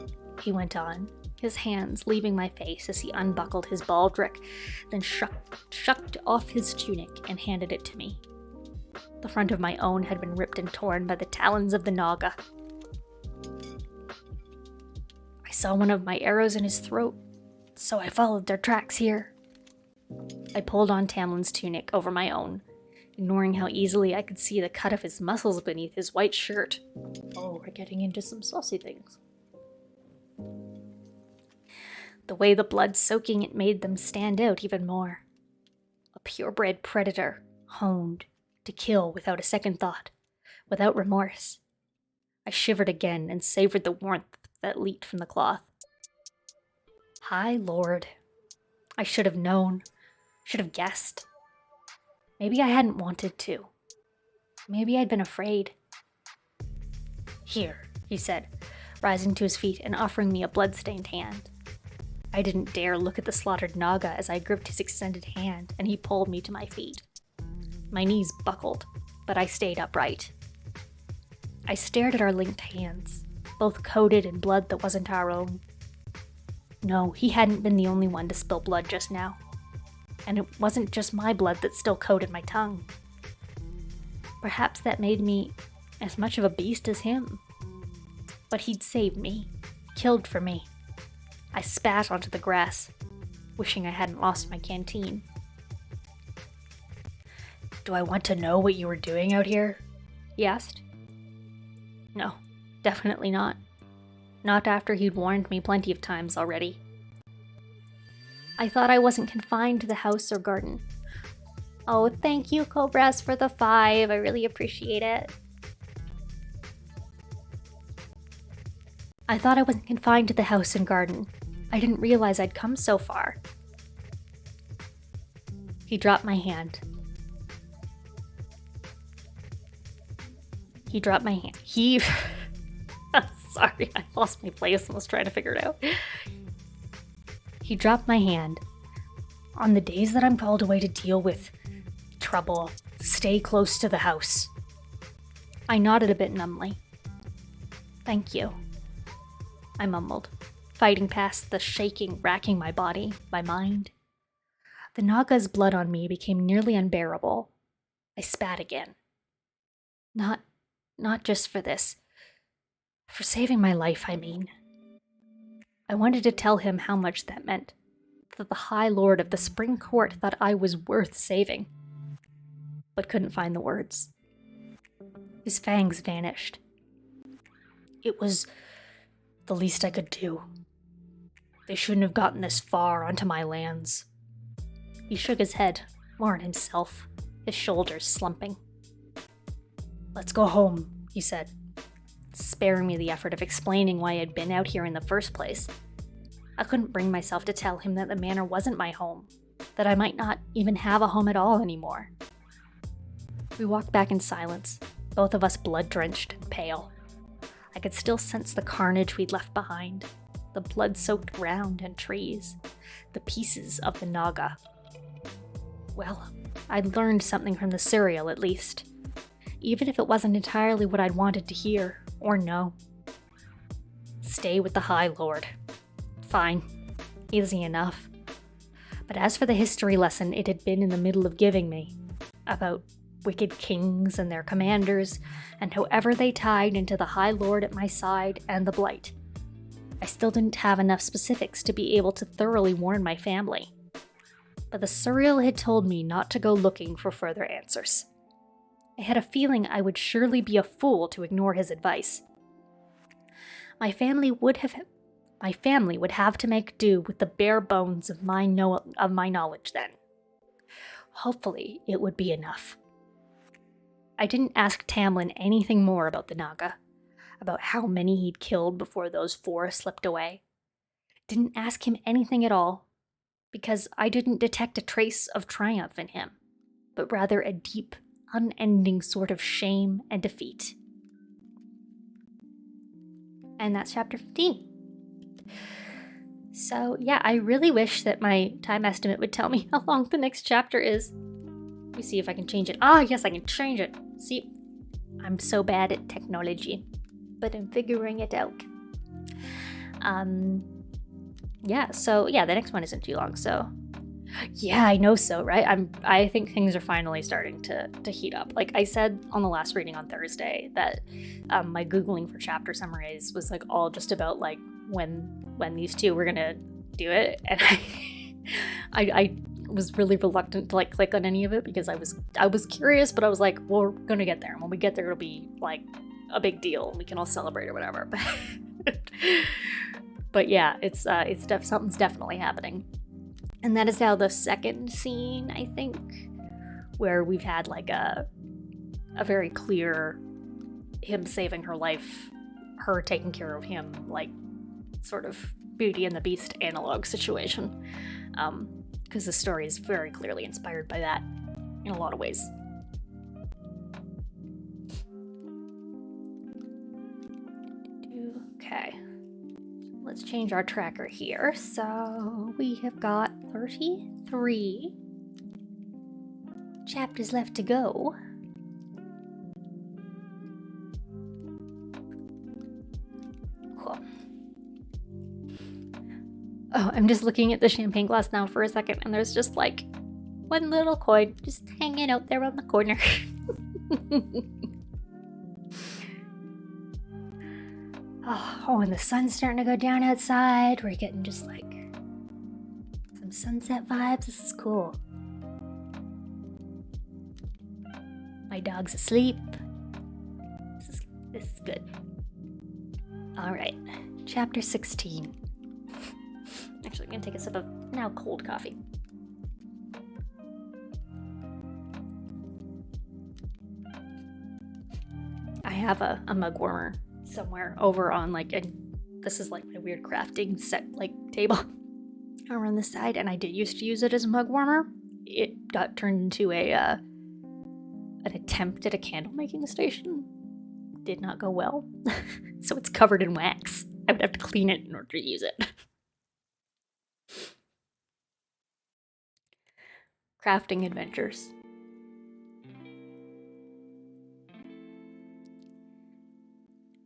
he went on, his hands leaving my face as he unbuckled his baldric, then shucked off his tunic and handed it to me. The front of my own had been ripped and torn by the talons of the Naga. I saw one of my arrows in his throat, so I followed their tracks here. I pulled on Tamlin's tunic over my own, ignoring how easily I could see the cut of his muscles beneath his white shirt. Oh, we're getting into some saucy things. The way the blood soaking it made them stand out even more. A purebred predator, honed to kill without a second thought, without remorse. I shivered again and savored the warmth that leaked from the cloth. High Lord. I should have known, should have guessed. Maybe I hadn't wanted to. Maybe I'd been afraid. Here, he said, rising to his feet and offering me a blood-stained hand. I didn't dare look at the slaughtered Naga as I gripped his extended hand, and he pulled me to my feet. My knees buckled, but I stayed upright. I stared at our linked hands, both coated in blood that wasn't our own. No, he hadn't been the only one to spill blood just now. And it wasn't just my blood that still coated my tongue. Perhaps that made me as much of a beast as him. But he'd saved me, killed for me. I spat onto the grass, wishing I hadn't lost my canteen. Do I want to know what you were doing out here? He asked. No, definitely not. Not after he'd warned me plenty of times already. I thought I wasn't confined to the house or garden. Oh, thank you, Cobras, for the 5. I really appreciate it. I thought I wasn't confined to the house and garden. I didn't realize I'd come so far. He dropped my hand. Sorry, I lost my place and was trying to figure it out. He dropped my hand. On the days that I'm called away to deal with trouble, stay close to the house. I nodded a bit numbly. Thank you, I mumbled, fighting past the shaking racking my body, my mind. The Naga's blood on me became nearly unbearable. I spat again. Not just for this. For saving my life, I mean. I wanted to tell him how much that meant. That the High Lord of the Spring Court thought I was worth saving. But couldn't find the words. His fangs vanished. It was the least I could do. They shouldn't have gotten this far onto my lands. He shook his head, more on himself, his shoulders slumping. Let's go home, he said, sparing me the effort of explaining why I'd been out here in the first place. I couldn't bring myself to tell him that the manor wasn't my home, that I might not even have a home at all anymore. We walked back in silence, both of us blood-drenched and pale. I could still sense the carnage we'd left behind, the blood-soaked ground and trees, the pieces of the Naga. Well, I'd learned something from the Suriel at least, even if it wasn't entirely what I'd wanted to hear or know. Stay with the High Lord. Fine. Easy enough. But as for the history lesson it had been in the middle of giving me, about wicked kings and their commanders, and however they tied into the High Lord at my side and the Blight, I still didn't have enough specifics to be able to thoroughly warn my family. But the Suriel had told me not to go looking for further answers. I had a feeling I would surely be a fool to ignore his advice. My family would have to make do with the bare bones of my knowledge then. Hopefully, it would be enough. I didn't ask Tamlin anything more about the Naga. about how many he'd killed before those 4 slipped away. Didn't ask him anything at all, because I didn't detect a trace of triumph in him, but rather a deep, unending sort of shame and defeat. And that's chapter 15. So yeah, I really wish that my time estimate would tell me how long the next chapter is. Let me see if I can change it. Ah, yes, I can change it. See, I'm so bad at technology, but I'm figuring it out. Yeah, so yeah, the next one isn't too long, so yeah, I know, so right. I think things are finally starting to heat up. Like I said on the last reading on Thursday, that my Googling for chapter summaries was like all just about like when these two were gonna do it, and I was really reluctant to like click on any of it because I was curious, but I was like, well, we're gonna get there, and when we get there, it'll be like a big deal, and we can all celebrate or whatever. But yeah, something's definitely happening. And that is now the second scene, I think, where we've had like a very clear him saving her life, her taking care of him, like sort of Beauty and the Beast analog situation. Because the story is very clearly inspired by that in a lot of ways. Okay. Let's change our tracker here. So we have got 33 chapters left to go. Cool. Oh, I'm just looking at the champagne glass now for a second, and there's just like one little coin just hanging out there on the corner. Oh, and the sun's starting to go down outside. We're getting just like some sunset vibes. This is cool. My dog's asleep. This is good. All right, chapter 16. Actually, I'm gonna take a sip of now cold coffee. I have a mug warmer somewhere over on like this is like my weird crafting set like table over on the side, and I did used to use it as a mug warmer. It got turned into an attempt at a candle making station. Did not go well. So it's covered in wax. I would have to clean it in order to use it. Crafting adventures.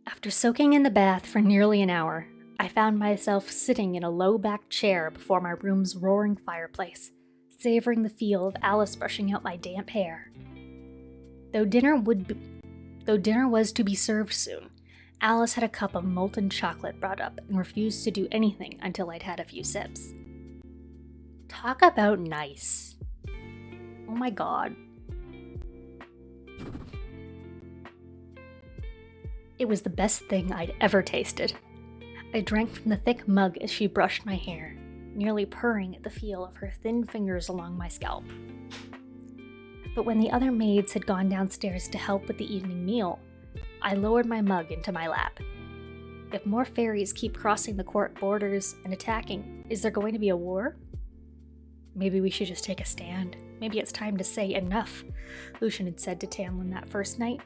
After soaking in the bath for nearly an hour, I found myself sitting in a low-backed chair before my room's roaring fireplace, savoring the feel of Alice brushing out my damp hair. Though dinner was to be served soon, Alice had a cup of molten chocolate brought up and refused to do anything until I'd had a few sips. Talk about nice. Oh my god. It was the best thing I'd ever tasted. I drank from the thick mug as she brushed my hair, nearly purring at the feel of her thin fingers along my scalp. But when the other maids had gone downstairs to help with the evening meal, I lowered my mug into my lap. If more fairies keep crossing the court borders and attacking, is there going to be a war? Maybe we should just take a stand. Maybe it's time to say enough, Lucian had said to Tamlin that first night.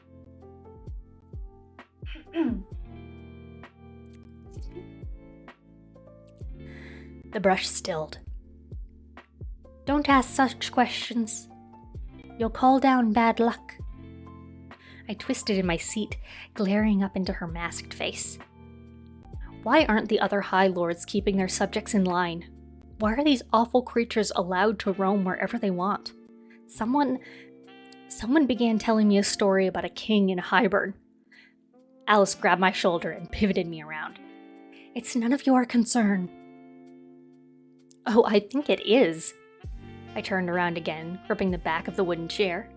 The brush stilled. Don't ask such questions. You'll call down bad luck. I twisted in my seat, glaring up into her masked face. Why aren't the other High Lords keeping their subjects in line? Why are these awful creatures allowed to roam wherever they want? Someone began telling me a story about a king in Highburn. Alice grabbed my shoulder and pivoted me around. It's none of your concern. Oh, I think it is. I turned around again, gripping the back of the wooden chair.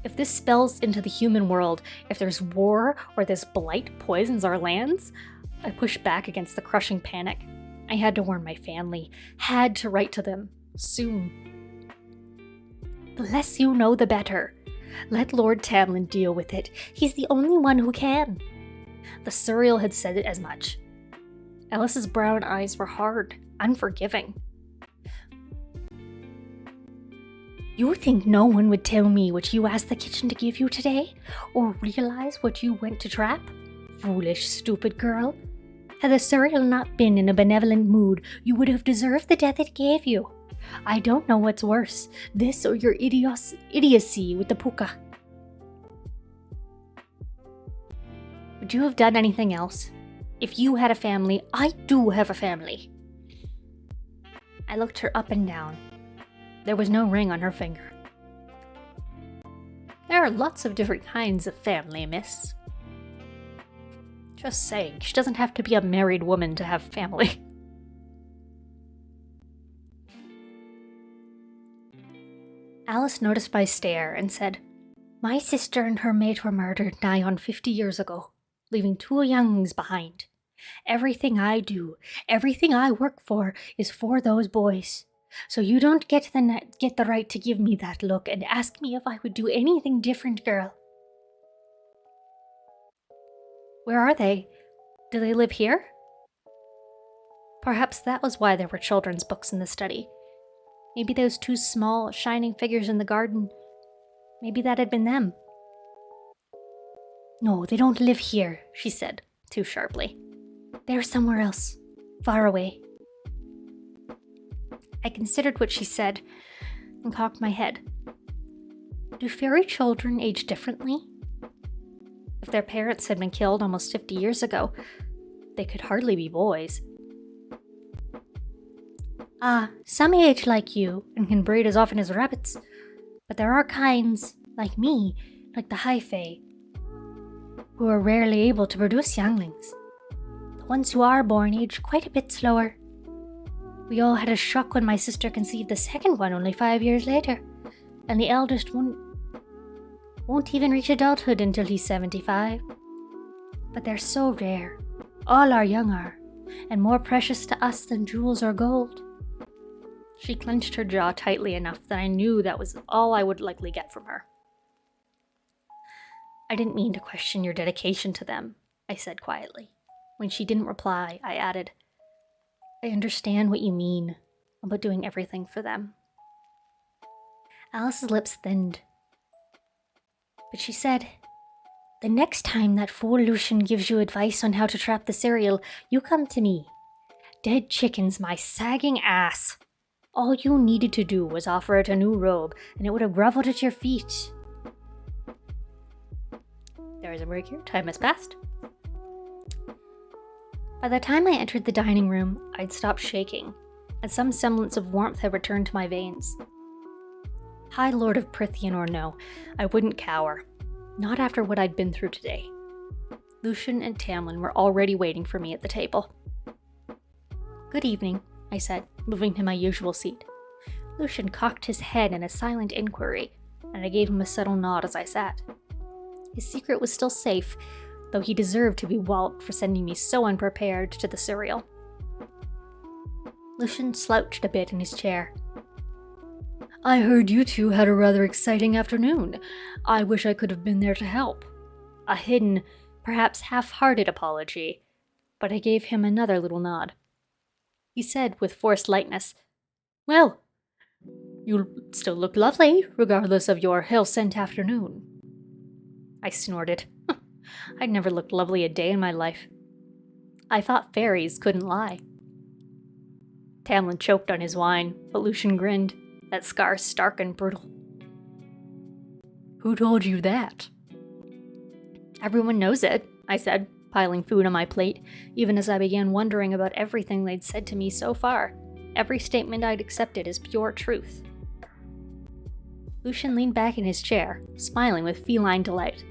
If this spills into the human world, if there's war or this blight poisons our lands, I pushed back against the crushing panic. I had to warn my family, had to write to them, soon. The less you know, the better. Let Lord Tamlin deal with it. He's the only one who can. The Suriel had said it as much. Alice's brown eyes were hard, unforgiving. You think no one would tell me what you asked the kitchen to give you today? Or realize what you went to trap? Foolish, stupid girl. Had the Suriel not been in a benevolent mood, you would have deserved the death it gave you. I don't know what's worse, this or your idiocy with the puka. Would you have done anything else? If you had a family, I do have a family. I looked her up and down. There was no ring on her finger. There are lots of different kinds of family, miss. Just saying, she doesn't have to be a married woman to have family. Alice noticed my stare and said, My sister and her mate were murdered nigh on 50 years ago, leaving 2 younglings behind. Everything I do, everything I work for is for those boys. So you don't get the right to give me that look and ask me if I would do anything different, girl. Where are they? Do they live here? Perhaps that was why there were children's books in the study. Maybe those 2 small, shining figures in the garden, maybe that had been them. No, they don't live here, she said, too sharply. They're somewhere else, far away. I considered what she said and cocked my head. Do fairy children age differently? If their parents had been killed almost 50 years ago, they could hardly be boys. Some age like you and can breed as often as rabbits, but there are kinds, like me, like the high fae, who are rarely able to produce younglings. The ones who are born age quite a bit slower. We all had a shock when my sister conceived the second one only 5 years later, and the eldest won't even reach adulthood until he's 75. But they're so rare. All our young are, and more precious to us than jewels or gold. She clenched her jaw tightly enough that I knew that was all I would likely get from her. I didn't mean to question your dedication to them, I said quietly. When she didn't reply, I added, I understand what you mean about doing everything for them. Alice's lips thinned. But she said, the next time that fool Lucian gives you advice on how to trap the Suriel, you come to me. Dead chicken's my sagging ass. All you needed to do was offer it a new robe, and it would have groveled at your feet. There is a break here. Time has passed. By the time I entered the dining room, I'd stopped shaking, and some semblance of warmth had returned to my veins. High Lord of Prithian or no, I wouldn't cower. Not after what I'd been through today. Lucian and Tamlin were already waiting for me at the table. Good evening, I said, moving to my usual seat. Lucian cocked his head in a silent inquiry, and I gave him a subtle nod as I sat. His secret was still safe, though he deserved to be walloped for sending me so unprepared to the Suriel. Lucian slouched a bit in his chair. I heard you two had a rather exciting afternoon. I wish I could have been there to help. A hidden, perhaps half-hearted apology, but I gave him another little nod. He said with forced lightness, Well, you still look lovely, regardless of your hell-sent afternoon. I snorted. I'd never looked lovely a day in my life. I thought fairies couldn't lie. Tamlin choked on his wine, but Lucian grinned, that scar stark and brutal. Who told you that? Everyone knows it, I said, piling food on my plate, even as I began wondering about everything they'd said to me so far. Every statement I'd accepted as pure truth. Lucian leaned back in his chair, smiling with feline delight.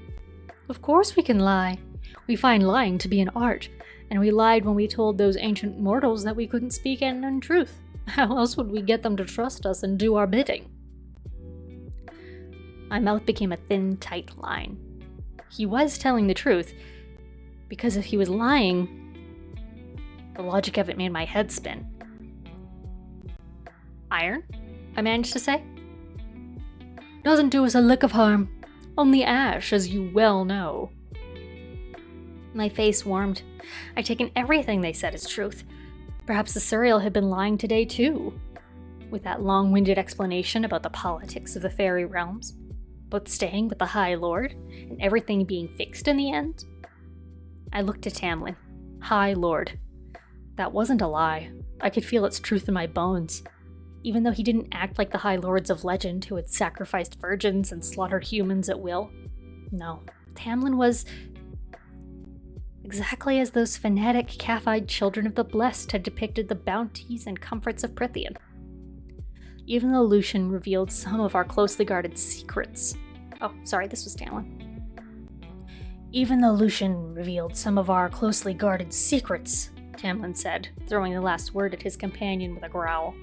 Of course we can lie. We find lying to be an art, and we lied when we told those ancient mortals that we couldn't speak an untruth. How else would we get them to trust us and do our bidding? My mouth became a thin, tight line. He was telling the truth, because if he was lying, the logic of it made my head spin. Iron? I managed to say. Doesn't do us a lick of harm. Only ash, as you well know. My face warmed. I'd taken everything they said as truth. Perhaps the Suriel had been lying today too, with that long-winded explanation about the politics of the fairy realms, about staying with the High Lord, and everything being fixed in the end. I looked at Tamlin. High Lord. That wasn't a lie. I could feel its truth in my bones. Even though he didn't act like the High Lords of legend who had sacrificed virgins and slaughtered humans at will. No, Tamlin was exactly as those fanatic, calf-eyed children of the blessed had depicted the bounties and comforts of Prithian. Even though Lucian revealed some of our closely guarded secrets. Oh, sorry, this was Tamlin. Even though Lucian revealed some of our closely guarded secrets, Tamlin said, throwing the last word at his companion with a growl.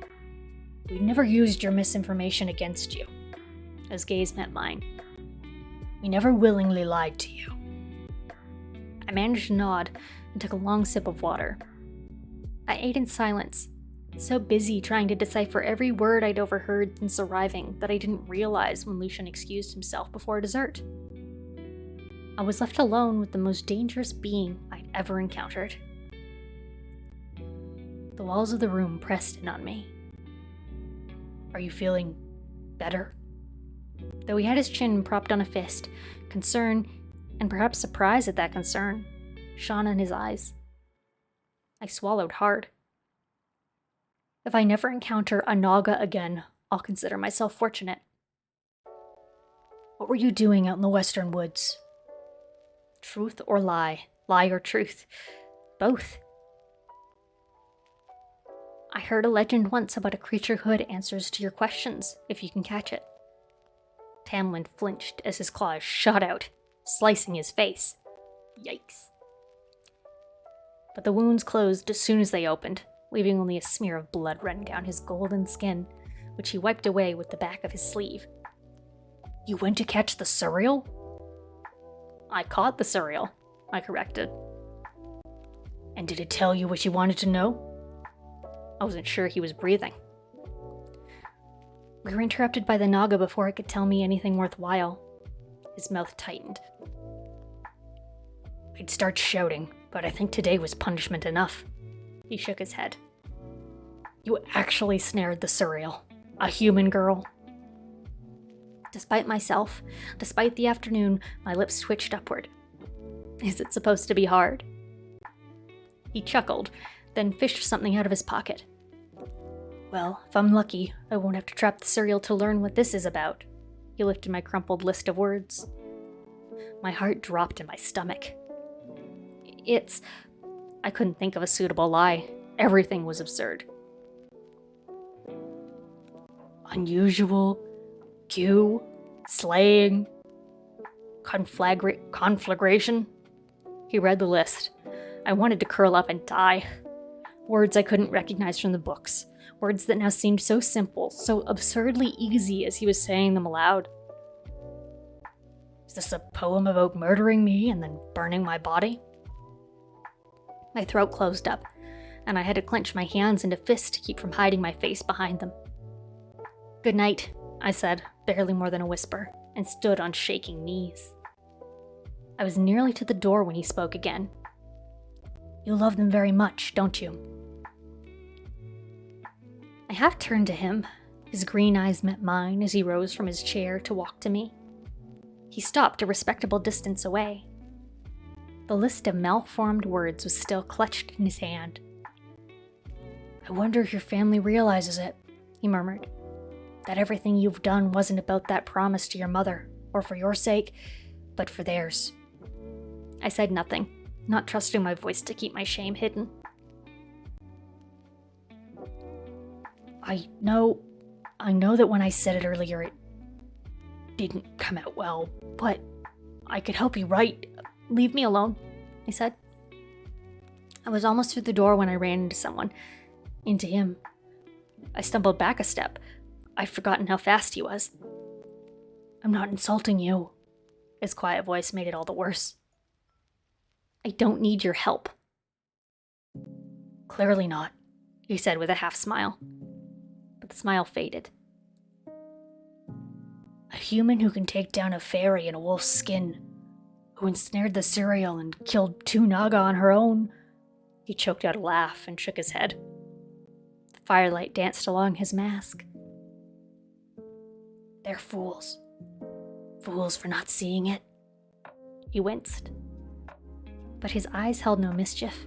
We never used your misinformation against you. His gaze met mine. We never willingly lied to you. I managed to nod and took a long sip of water. I ate in silence, so busy trying to decipher every word I'd overheard since arriving that I didn't realize when Lucian excused himself before dessert. I was left alone with the most dangerous being I'd ever encountered. The walls of the room pressed in on me. Are you feeling better? Though he had his chin propped on a fist, concern, and perhaps surprise at that concern, shone in his eyes. I swallowed hard. If I never encounter a Naga again, I'll consider myself fortunate. What were you doing out in the western woods? Truth or lie? Lie or truth? Both. I heard a legend once about a creature who had answers to your questions, if you can catch it. Tamlin flinched as his claws shot out, slicing his face. Yikes. But the wounds closed as soon as they opened, leaving only a smear of blood running down his golden skin, which he wiped away with the back of his sleeve. You went to catch the Suriel? I caught the Suriel, I corrected. And did it tell you what you wanted to know? I wasn't sure he was breathing. We were interrupted by the Naga before it could tell me anything worthwhile. His mouth tightened. I'd start shouting, but I think today was punishment enough. He shook his head. You actually snared the Suriel, a human girl. Despite myself, despite the afternoon, my lips twitched upward. Is it supposed to be hard? He chuckled, then fished something out of his pocket. Well, if I'm lucky, I won't have to trap the Suriel to learn what this is about. He lifted my crumpled list of words. My heart dropped in my stomach. I couldn't think of a suitable lie. Everything was absurd. Unusual, Q, slaying, conflagration. He read the list. I wanted to curl up and die. Words I couldn't recognize from the books. Words that now seemed so simple, so absurdly easy as he was saying them aloud. Is this a poem about murdering me and then burning my body? My throat closed up, and I had to clench my hands into fists to keep from hiding my face behind them. Good night, I said, barely more than a whisper, and stood on shaking knees. I was nearly to the door when he spoke again. You love them very much, don't you? I half turned to him. His green eyes met mine as he rose from his chair to walk to me. He stopped a respectable distance away. The list of malformed words was still clutched in his hand. I wonder if your family realizes it, he murmured. That everything you've done wasn't about that promise to your mother, or for your sake, but for theirs. I said nothing, not trusting my voice to keep my shame hidden. I know that when I said it earlier, it didn't come out well, but I could help you right. Leave me alone, I said. I was almost through the door when I ran into someone. Into him. I stumbled back a step. I'd forgotten how fast he was. I'm not insulting you. His quiet voice made it all the worse. I don't need your help. Clearly not, he said with a half smile. But the smile faded. A human who can take down a fairy in a wolf's skin, who ensnared the Suriel and killed 2 Naga on her own. He choked out a laugh and shook his head. The firelight danced along his mask. They're fools. Fools for not seeing it. He winced, but his eyes held no mischief.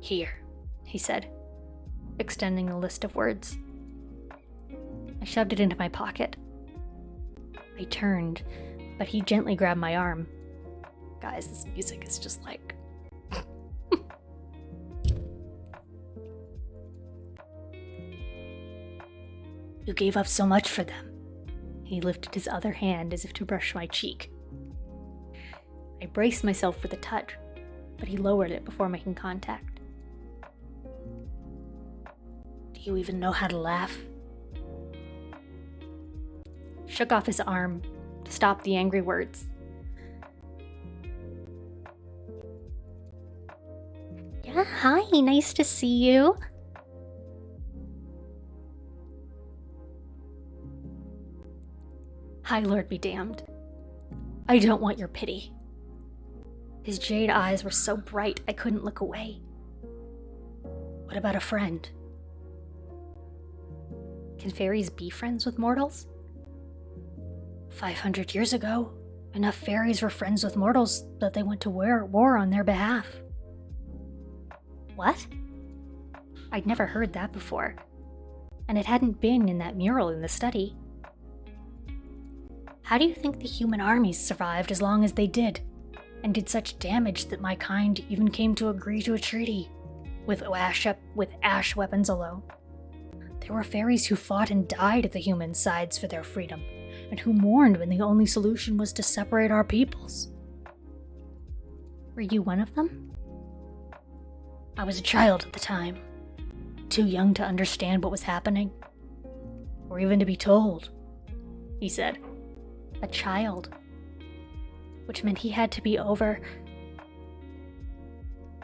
Here, he said, extending a list of words. I shoved it into my pocket. I turned, but he gently grabbed my arm. Guys, this music is just like... You gave up so much for them. He lifted his other hand as if to brush my cheek. I braced myself for the touch, but he lowered it before making contact. Do you even know how to laugh? Shook off his arm to stop the angry words. Yeah, hi, nice to see you. High Lord be damned. I don't want your pity. His jade eyes were so bright I couldn't look away. What about a friend? Can fairies be friends with mortals? 500 years ago, enough fairies were friends with mortals that they went to war on their behalf. What? I'd never heard that before, and it hadn't been in that mural in the study. How do you think the human armies survived as long as they did, and did such damage that my kind even came to agree to a treaty, with ash weapons alone? There were fairies who fought and died at the human sides for their freedom, and who mourned when the only solution was to separate our peoples. Were you one of them? I was a child at the time, too young to understand what was happening, or even to be told, he said. A child, which meant he had to be over.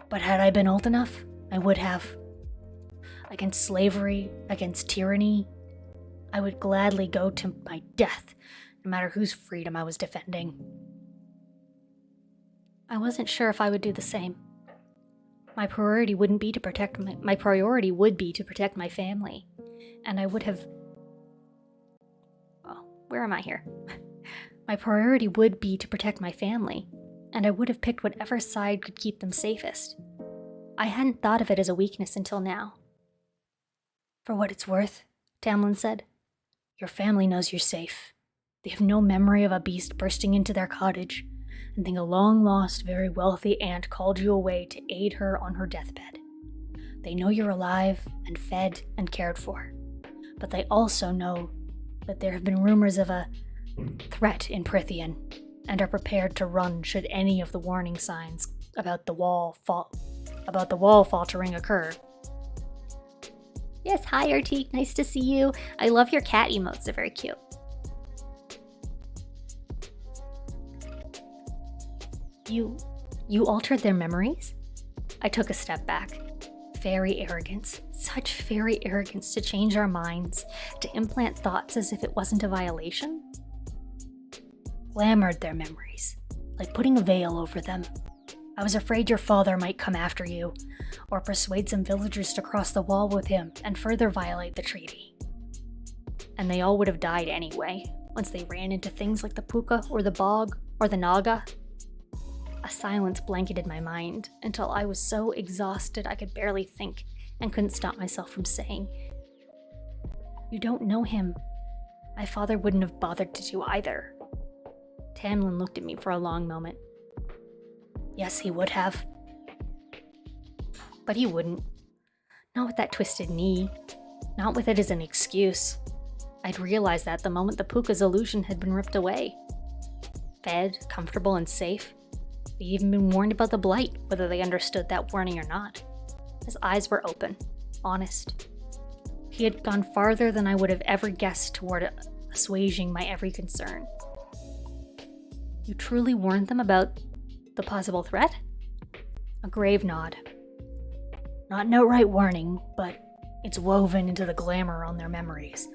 But had I been old enough, I would have. Against slavery, against tyranny, I would gladly go to my death, no matter whose freedom I was defending. I wasn't sure if I would do the same. My priority would be to protect my family, and I would have... Oh, where am I here? My priority would be to protect my family, and I would have picked whatever side could keep them safest. I hadn't thought of it as a weakness until now. For what it's worth, Tamlin said, your family knows you're safe. They have no memory of a beast bursting into their cottage, and think a long-lost, very wealthy aunt called you away to aid her on her deathbed. They know you're alive and fed and cared for, but they also know that there have been rumors of a threat in Prithian, and are prepared to run should any of the warning signs about the wall faltering occur. Yes, hi Artique, nice to see you. I love your cat emotes, they're very cute. You altered their memories? I took a step back. Fairy arrogance. Such fairy arrogance to change our minds, to implant thoughts as if it wasn't a violation. Glamored their memories, like putting a veil over them. I was afraid your father might come after you, or persuade some villagers to cross the wall with him and further violate the treaty. And they all would have died anyway, once they ran into things like the puka or the bog or the naga. A silence blanketed my mind until I was so exhausted I could barely think and couldn't stop myself from saying, You don't know him. My father wouldn't have bothered to do either. Tamlin looked at me for a long moment. Yes, he would have. But he wouldn't. Not with that twisted knee. Not with it as an excuse. I'd realized that the moment the puka's illusion had been ripped away. Fed, comfortable, and safe. They'd even been warned about the blight, whether they understood that warning or not. His eyes were open, honest. He had gone farther than I would have ever guessed toward assuaging my every concern. You truly warned them about the possible threat? A grave nod. Not an outright warning, but it's woven into the glamour on their memories,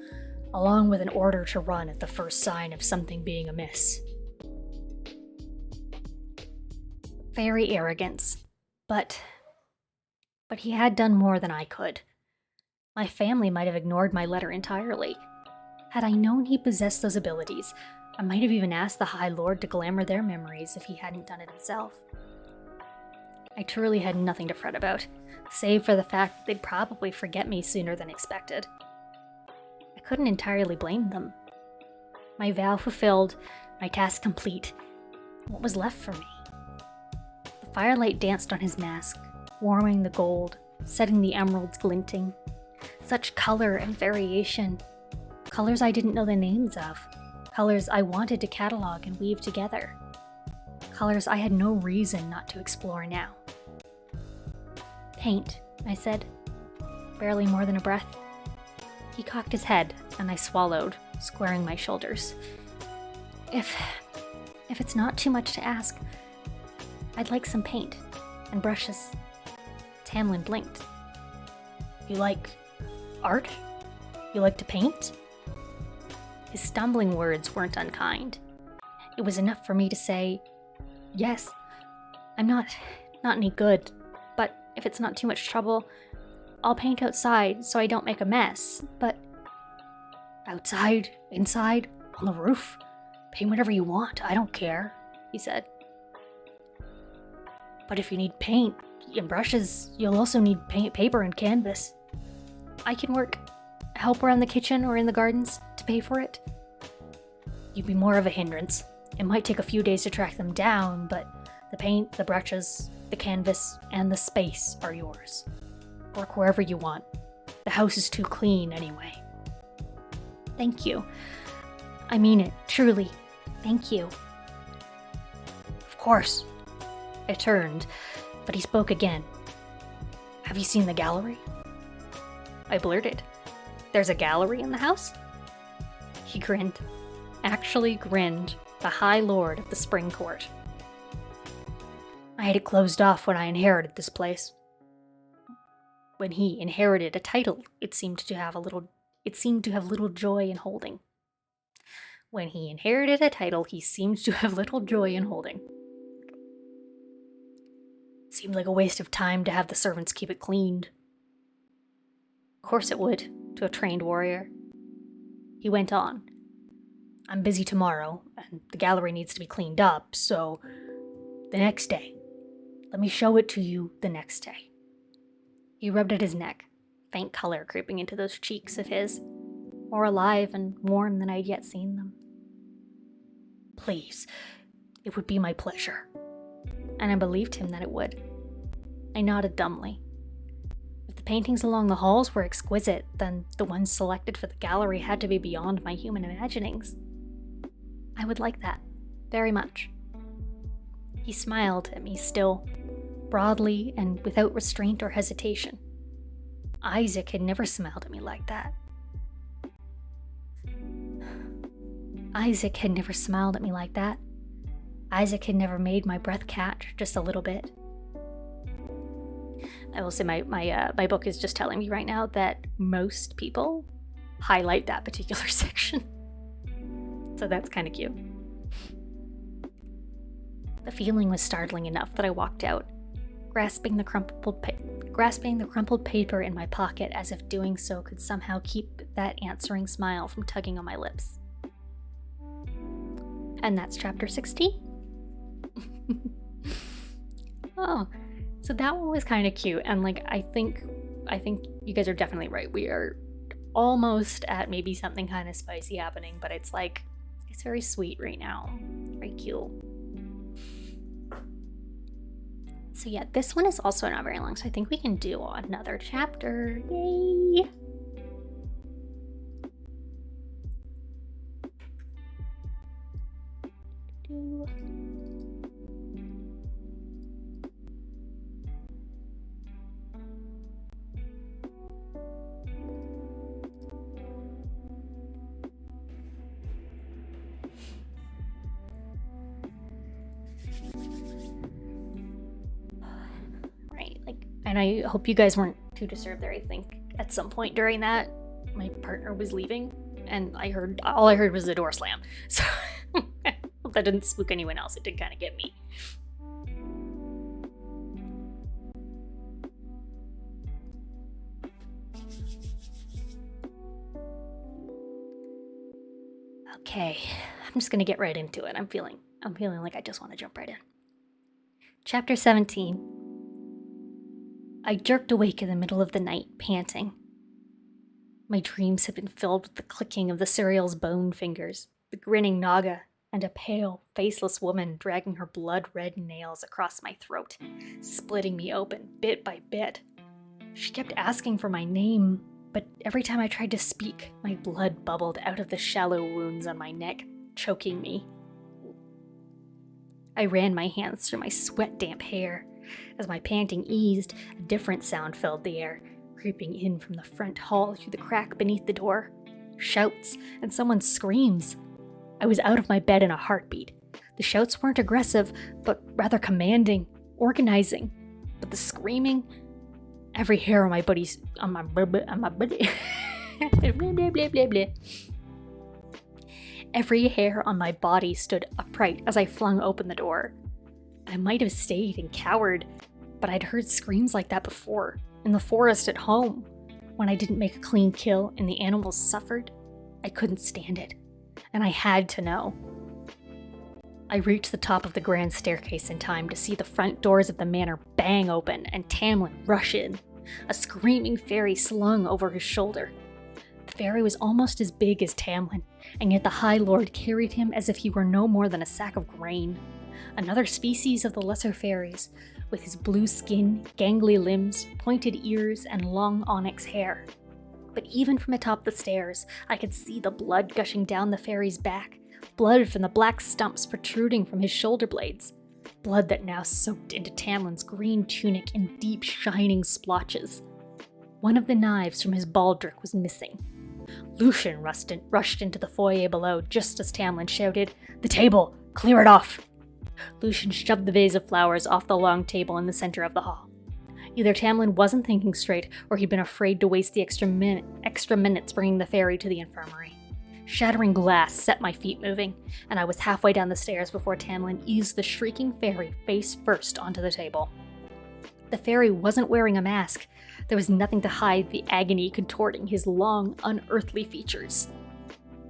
along with an order to run at the first sign of something being amiss. very arrogant, but he had done more than I could. My family might have ignored my letter entirely. Had I known he possessed those abilities, I might have even asked the High Lord to glamour their memories if he hadn't done it himself. I truly had nothing to fret about, save for the fact that they'd probably forget me sooner than expected. I couldn't entirely blame them. My vow fulfilled, my task complete. What was left for me? The firelight danced on his mask, warming the gold, setting the emeralds glinting. Such color and variation. Colors I didn't know the names of. Colors I wanted to catalog and weave together. Colors I had no reason not to explore now. Paint, I said, barely more than a breath. He cocked his head, and I swallowed, squaring my shoulders. If it's not too much to ask, I'd like some paint and brushes. Tamlin blinked. You like art? You like to paint? His stumbling words weren't unkind. It was enough for me to say, yes, I'm not any good, but if it's not too much trouble, I'll paint outside so I don't make a mess, but outside, inside, on the roof, paint whatever you want, I don't care, he said. But if you need paint and brushes, you'll also need paint, paper, and canvas. I can help around the kitchen or in the gardens to pay for it. You'd be more of a hindrance. It might take a few days to track them down, but the paint, the brushes, the canvas, and the space are yours. Work wherever you want. The house is too clean anyway. Thank you. I mean it, truly. Thank you. Of course. I turned, but he spoke again. Have you seen the gallery? I blurted. There's a gallery in the house? He grinned. Actually grinned, the High Lord of the Spring Court. I had it closed off when I inherited this place. When he inherited a title, it seemed to have little joy in holding. When he inherited a title, he seemed to have little joy in holding. Seemed like a waste of time to have the servants keep it cleaned. Of course it would, to a trained warrior. He went on. I'm busy tomorrow, and the gallery needs to be cleaned up, so the next day. Let me show it to you the next day. He rubbed at his neck, faint color creeping into those cheeks of his, more alive and warm than I'd yet seen them. Please, it would be my pleasure. And I believed him that it would. I nodded dumbly. If the paintings along the halls were exquisite, then the ones selected for the gallery had to be beyond my human imaginings. I would like that, very much. He smiled at me still, broadly and without restraint or hesitation. Isaac had never smiled at me like that. Isaac had never smiled at me like that. Isaac had never made my breath catch just a little bit. I will say my book is just telling me right now that most people highlight that particular section. So that's kind of cute. The feeling was startling enough that I walked out, grasping the crumpled paper in my pocket as if doing so could somehow keep that answering smile from tugging on my lips. And that's chapter 16. Oh, so that one was kind of cute, and like I think you guys are definitely right. We are almost at maybe something kind of spicy happening, but it's like it's very sweet right now, very cute. So yeah, this one is also not very long, so I think we can do another chapter. Yay! And I hope you guys weren't too disturbed there. I think at some point during that, my partner was leaving, and all I heard was the door slam. So I hope that didn't spook anyone else. It did kind of get me. Okay, I'm just gonna get right into it. I'm feeling like I just want to jump right in. Chapter 17. I jerked awake in the middle of the night, panting. My dreams had been filled with the clicking of the Suriel's bone fingers, the grinning Naga, and a pale, faceless woman dragging her blood-red nails across my throat, splitting me open bit by bit. She kept asking for my name, but every time I tried to speak, my blood bubbled out of the shallow wounds on my neck, choking me. I ran my hands through my sweat-damp hair. As my panting eased, a different sound filled the air, creeping in from the front hall through the crack beneath the door. Shouts and someone's screams. I was out of my bed in a heartbeat. The shouts weren't aggressive, but rather commanding, organizing. But the screaming, every hair on my body, every hair on my body stood upright as I flung open the door. I might have stayed and cowered, but I'd heard screams like that before, in the forest at home. When I didn't make a clean kill and the animals suffered, I couldn't stand it, and I had to know. I reached the top of the grand staircase in time to see the front doors of the manor bang open and Tamlin rush in, a screaming fairy slung over his shoulder. The fairy was almost as big as Tamlin, and yet the High Lord carried him as if he were no more than a sack of grain. Another species of the lesser fairies, with his blue skin, gangly limbs, pointed ears, and long onyx hair. But even from atop the stairs, I could see the blood gushing down the fairy's back, blood from the black stumps protruding from his shoulder blades, blood that now soaked into Tamlin's green tunic in deep, shining splotches. One of the knives from his baldric was missing. Lucian rushed into the foyer below just as Tamlin shouted, "The table! Clear it off!" Lucian shoved the vase of flowers off the long table in the center of the hall. Either Tamlin wasn't thinking straight, or he'd been afraid to waste the extra minutes bringing the fairy to the infirmary. Shattering glass set my feet moving, and I was halfway down the stairs before Tamlin eased the shrieking fairy face first onto the table. The fairy wasn't wearing a mask. There was nothing to hide the agony contorting his long, unearthly features.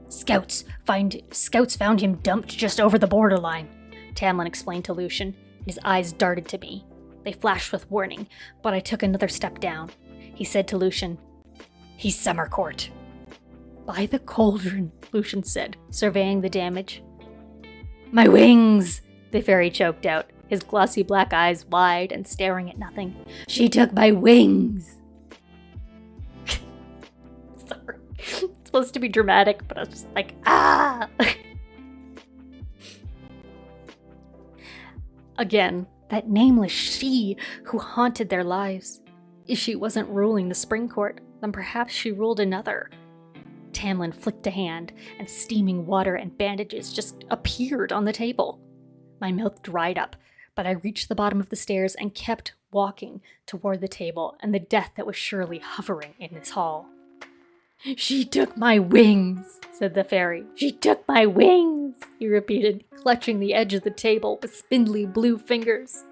Scouts found him dumped just over the borderline," Tamlin explained to Lucian, and his eyes darted to me. They flashed with warning, but I took another step down. He said to Lucian, "He's Summer Court." "By the cauldron," Lucian said, surveying the damage. "My wings!" the fairy choked out, his glossy black eyes wide and staring at nothing. "She took my wings!" Sorry. It's supposed to be dramatic, but I was just like, ah! Again, that nameless she who haunted their lives. If she wasn't ruling the spring court, then perhaps she ruled another. Tamlin flicked a hand, and steaming water and bandages just appeared on the table. My mouth dried up, but I reached the bottom of the stairs and kept walking toward the table and the death that was surely hovering in this hall. "She took my wings," said the fairy. "She took my wings," he repeated, clutching the edge of the table with spindly blue fingers.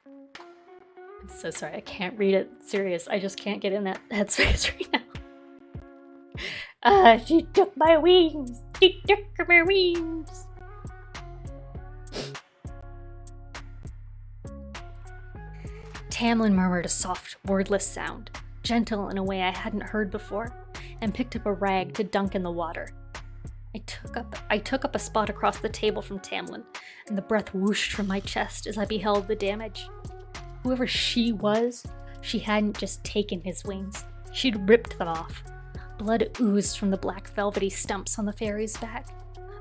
I'm so sorry, I can't read it. Serious, I just can't get in that headspace right now. She took my wings. She took my wings. Tamlin murmured a soft, wordless sound, gentle in a way I hadn't heard before, and picked up a rag to dunk in the water. I took up a spot across the table from Tamlin, and the breath whooshed from my chest as I beheld the damage. Whoever she was, she hadn't just taken his wings. She'd ripped them off. Blood oozed from the black velvety stumps on the fairy's back.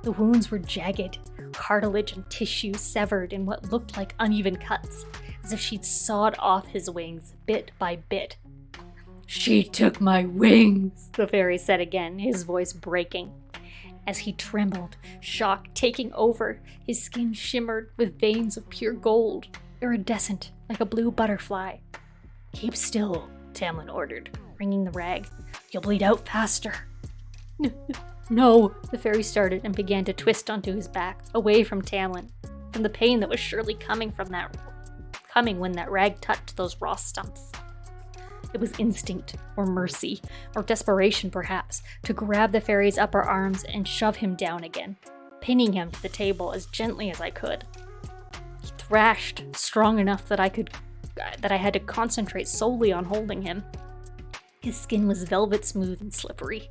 The wounds were jagged, cartilage and tissue severed in what looked like uneven cuts, as if she'd sawed off his wings bit by bit. "She took my wings," the fairy said again, his voice breaking. As he trembled, shock taking over, his skin shimmered with veins of pure gold, iridescent like a blue butterfly. "Keep still," Tamlin ordered, wringing the rag. "You'll bleed out faster." "No," the fairy started and began to twist onto his back, away from Tamlin, from the pain that was surely coming when that rag touched those raw stumps. It was instinct, or mercy, or desperation perhaps, to grab the fairy's upper arms and shove him down again, pinning him to the table as gently as I could. He thrashed, strong enough that I had to concentrate solely on holding him. His skin was velvet smooth and slippery,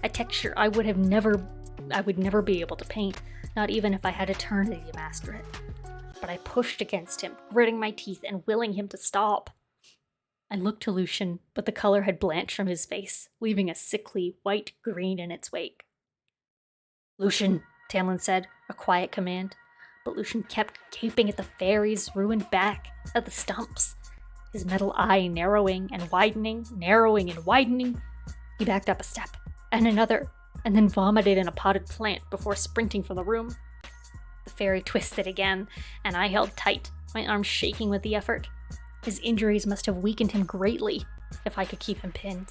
a texture I would never be able to paint, not even if I had eternity to master it. But I pushed against him, gritting my teeth and willing him to stop. I looked to Lucian, but the color had blanched from his face, leaving a sickly white-green in its wake. "Lucian," Tamlin said, a quiet command, but Lucian kept gaping at the fairy's ruined back, at the stumps, his metal eye narrowing and widening, narrowing and widening. He backed up a step, and another, and then vomited in a potted plant before sprinting from the room. The fairy twisted again, and I held tight, my arms shaking with the effort. His injuries must have weakened him greatly, if I could keep him pinned.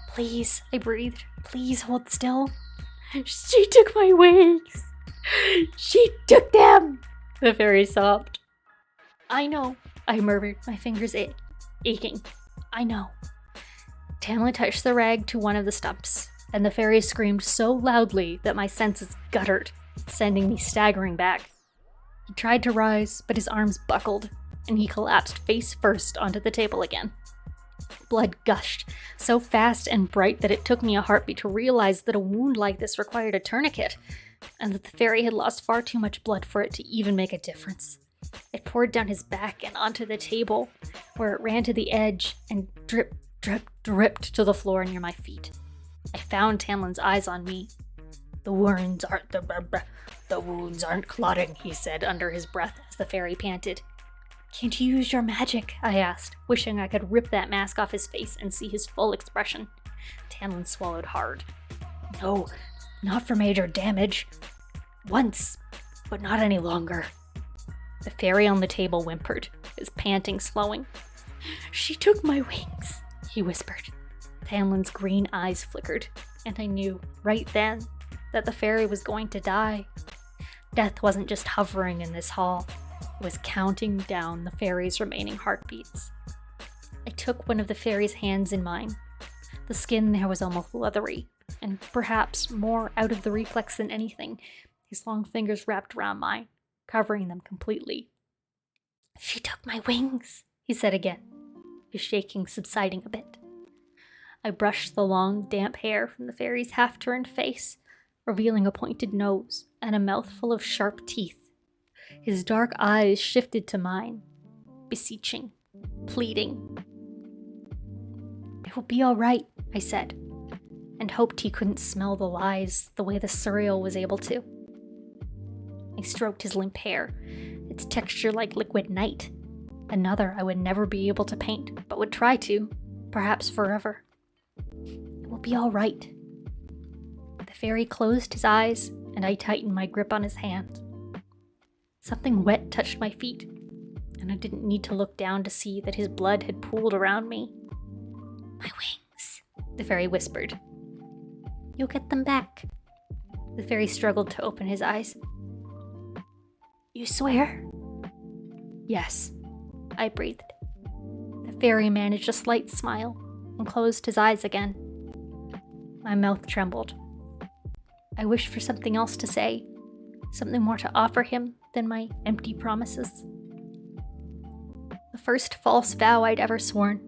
"Please," I breathed, "please hold still." "She took my wings! She took them!" the fairy sobbed. "I know," I murmured, my fingers aching. "I know." Tamlin touched the rag to one of the stumps, and the fairy screamed so loudly that my senses guttered, sending me staggering back. He tried to rise, but his arms buckled, and he collapsed face first onto the table again. Blood gushed, so fast and bright that it took me a heartbeat to realize that a wound like this required a tourniquet, and that the fairy had lost far too much blood for it to even make a difference. It poured down his back and onto the table, where it ran to the edge and drip, drip, dripped to the floor near my feet. I found Tamlin's eyes on me. The wounds aren't clotting," he said under his breath as the fairy panted. "Can't you use your magic?" I asked, wishing I could rip that mask off his face and see his full expression. Tamlin swallowed hard. "No, not for major damage. Once, but not any longer." The fairy on the table whimpered, his panting slowing. "She took my wings," he whispered. Tamlin's green eyes flickered, and I knew, right then, that the fairy was going to die. Death wasn't just hovering in this hall. It was counting down the fairy's remaining heartbeats. I took one of the fairy's hands in mine. The skin there was almost leathery, and perhaps more out of the reflex than anything. His long fingers wrapped around mine, covering them completely. "She took my wings," he said again, his shaking subsiding a bit. I brushed the long, damp hair from the fairy's half-turned face, revealing a pointed nose and a mouthful of sharp teeth. His dark eyes shifted to mine, beseeching, pleading. "It will be all right," I said, and hoped he couldn't smell the lies the way the Suriel was able to. I stroked his limp hair, its texture like liquid night. Another I would never be able to paint, but would try to, perhaps forever. "It will be all right." The fairy closed his eyes, and I tightened my grip on his hand. Something wet touched my feet, and I didn't need to look down to see that his blood had pooled around me. "My wings," the fairy whispered. "You'll get them back." The fairy struggled to open his eyes. "You swear?" "Yes," I breathed. The fairy managed a slight smile and closed his eyes again. My mouth trembled. I wished for something else to say, something more to offer him than my empty promises. The first false vow I'd ever sworn.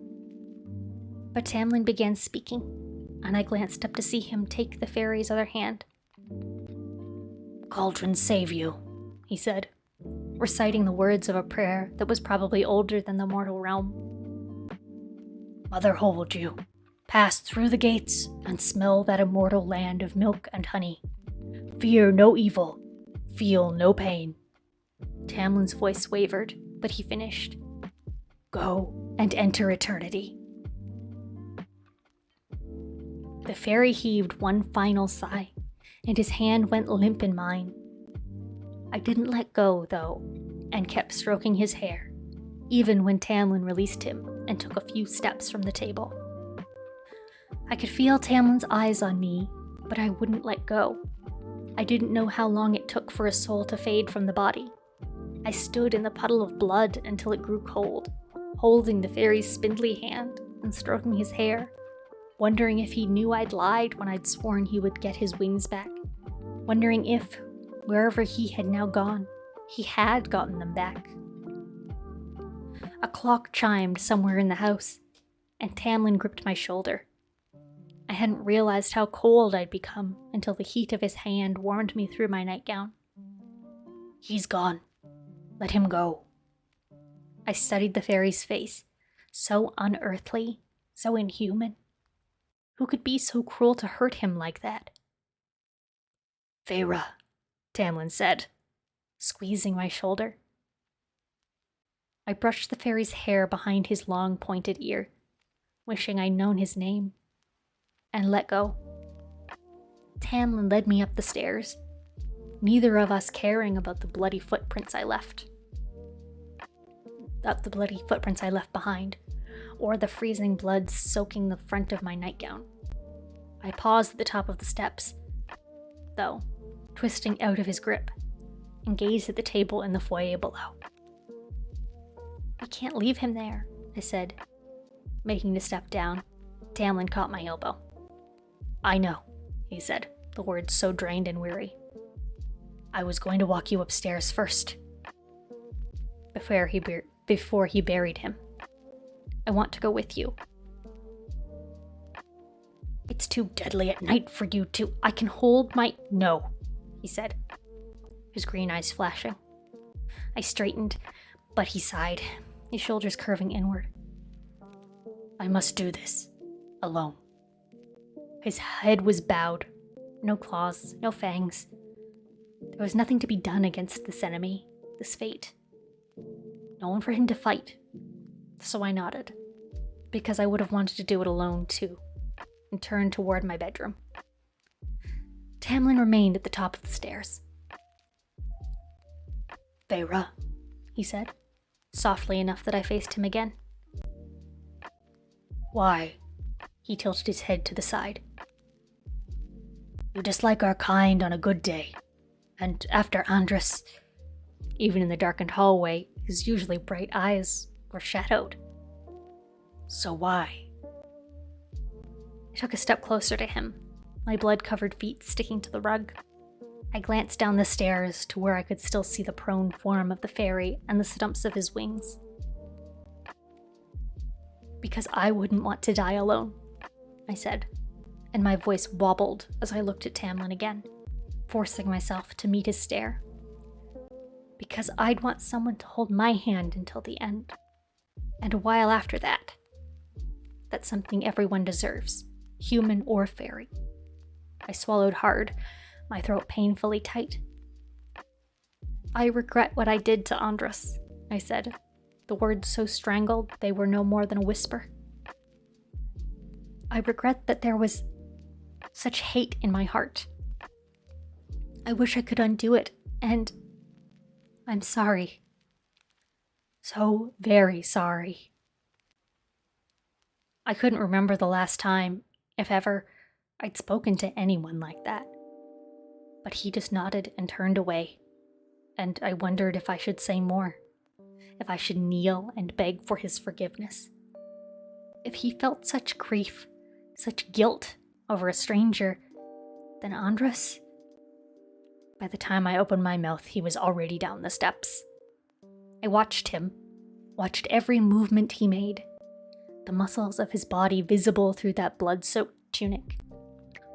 But Tamlin began speaking, and I glanced up to see him take the fairy's other hand. "Cauldron save you," he said, reciting the words of a prayer that was probably older than the mortal realm. "Mother hold you. Pass through the gates and smell that immortal land of milk and honey. Fear no evil. Feel no pain." Tamlin's voice wavered, but he finished. "Go and enter eternity." The fairy heaved one final sigh, and his hand went limp in mine. I didn't let go, though, and kept stroking his hair, even when Tamlin released him and took a few steps from the table. I could feel Tamlin's eyes on me, but I wouldn't let go. I didn't know how long it took for a soul to fade from the body. I stood in the puddle of blood until it grew cold, holding the fairy's spindly hand and stroking his hair, wondering if he knew I'd lied when I'd sworn he would get his wings back, wondering if, wherever he had now gone, he had gotten them back. A clock chimed somewhere in the house, and Tamlin gripped my shoulder. I hadn't realized how cold I'd become until the heat of his hand warmed me through my nightgown. "He's gone. Let him go." I studied the fairy's face, so unearthly, so inhuman. Who could be so cruel to hurt him like that? "Feyre," Tamlin said, squeezing my shoulder. I brushed the fairy's hair behind his long pointed ear, wishing I'd known his name, and let go. Tamlin led me up the stairs, neither of us caring about the bloody footprints I left. Behind, or the freezing blood soaking the front of my nightgown. I paused at the top of the steps, though, twisting out of his grip, and gazed at the table in the foyer below. "I can't leave him there," I said, making to step down. Tamlin caught my elbow. "I know," he said, the words so drained and weary. "I was going to walk you upstairs first." Before he buried him. "I want to go with you." "It's too deadly at night for you to— I can hold my— No," he said, his green eyes flashing. I straightened, but he sighed, his shoulders curving inward. "I must do this, alone." His head was bowed. No claws, no fangs. There was nothing to be done against this enemy, this fate. No one for him to fight. So I nodded, because I would have wanted to do it alone too, and turned toward my bedroom. Tamlin remained at the top of the stairs. "Feyre," he said, softly enough that I faced him again. "Why?" He tilted his head to the side. "You dislike our kind on a good day, and after Andras..." Even in the darkened hallway, his usually bright eyes were shadowed. "So why?" I took a step closer to him, my blood-covered feet sticking to the rug. I glanced down the stairs to where I could still see the prone form of the fairy and the stumps of his wings. "Because I wouldn't want to die alone," I said, and my voice wobbled as I looked at Tamlin again, forcing myself to meet his stare. "Because I'd want someone to hold my hand until the end, and a while after that. That's something everyone deserves, human or fairy." I swallowed hard, my throat painfully tight. "I regret what I did to Andras," I said, the words so strangled they were no more than a whisper. "I regret that there was such hate in my heart. I wish I could undo it, and I'm sorry. So very sorry." I couldn't remember the last time, if ever, I'd spoken to anyone like that. But he just nodded and turned away, and I wondered if I should say more, if I should kneel and beg for his forgiveness. If he felt such grief, such guilt over a stranger, then Andras... By the time I opened my mouth, he was already down the steps. I watched him, watched every movement he made, the muscles of his body visible through that blood-soaked tunic,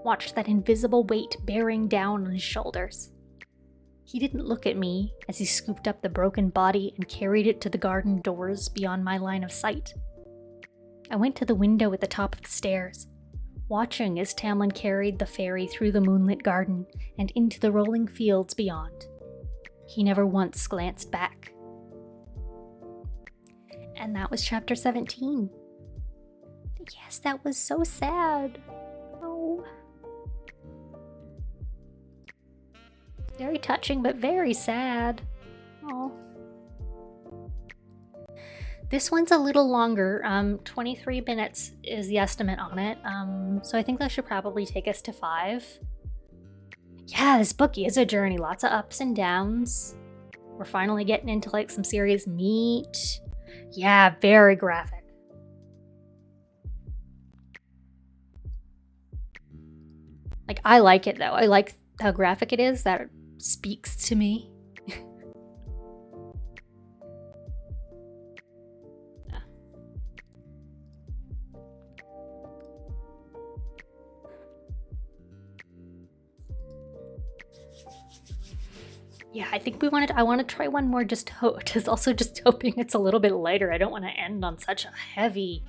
watched that invisible weight bearing down on his shoulders. He didn't look at me as he scooped up the broken body and carried it to the garden doors beyond my line of sight. I went to the window at the top of the stairs, watching as Tamlin carried the fairy through the moonlit garden and into the rolling fields beyond. He never once glanced back. And that was chapter 17. Yes, that was so sad. Oh. Very touching, but very sad. Oh. This one's a little longer. 23 minutes is the estimate on it. So I think that should probably take us to 5. Yeah, this book is a journey. Lots of ups and downs. We're finally getting into like some serious meat. Yeah, very graphic. Like, I like it, though. I like how graphic it is. That speaks to me. Yeah, I think I want to try one more just also just hoping it's a little bit lighter. I don't want to end on such a heavy...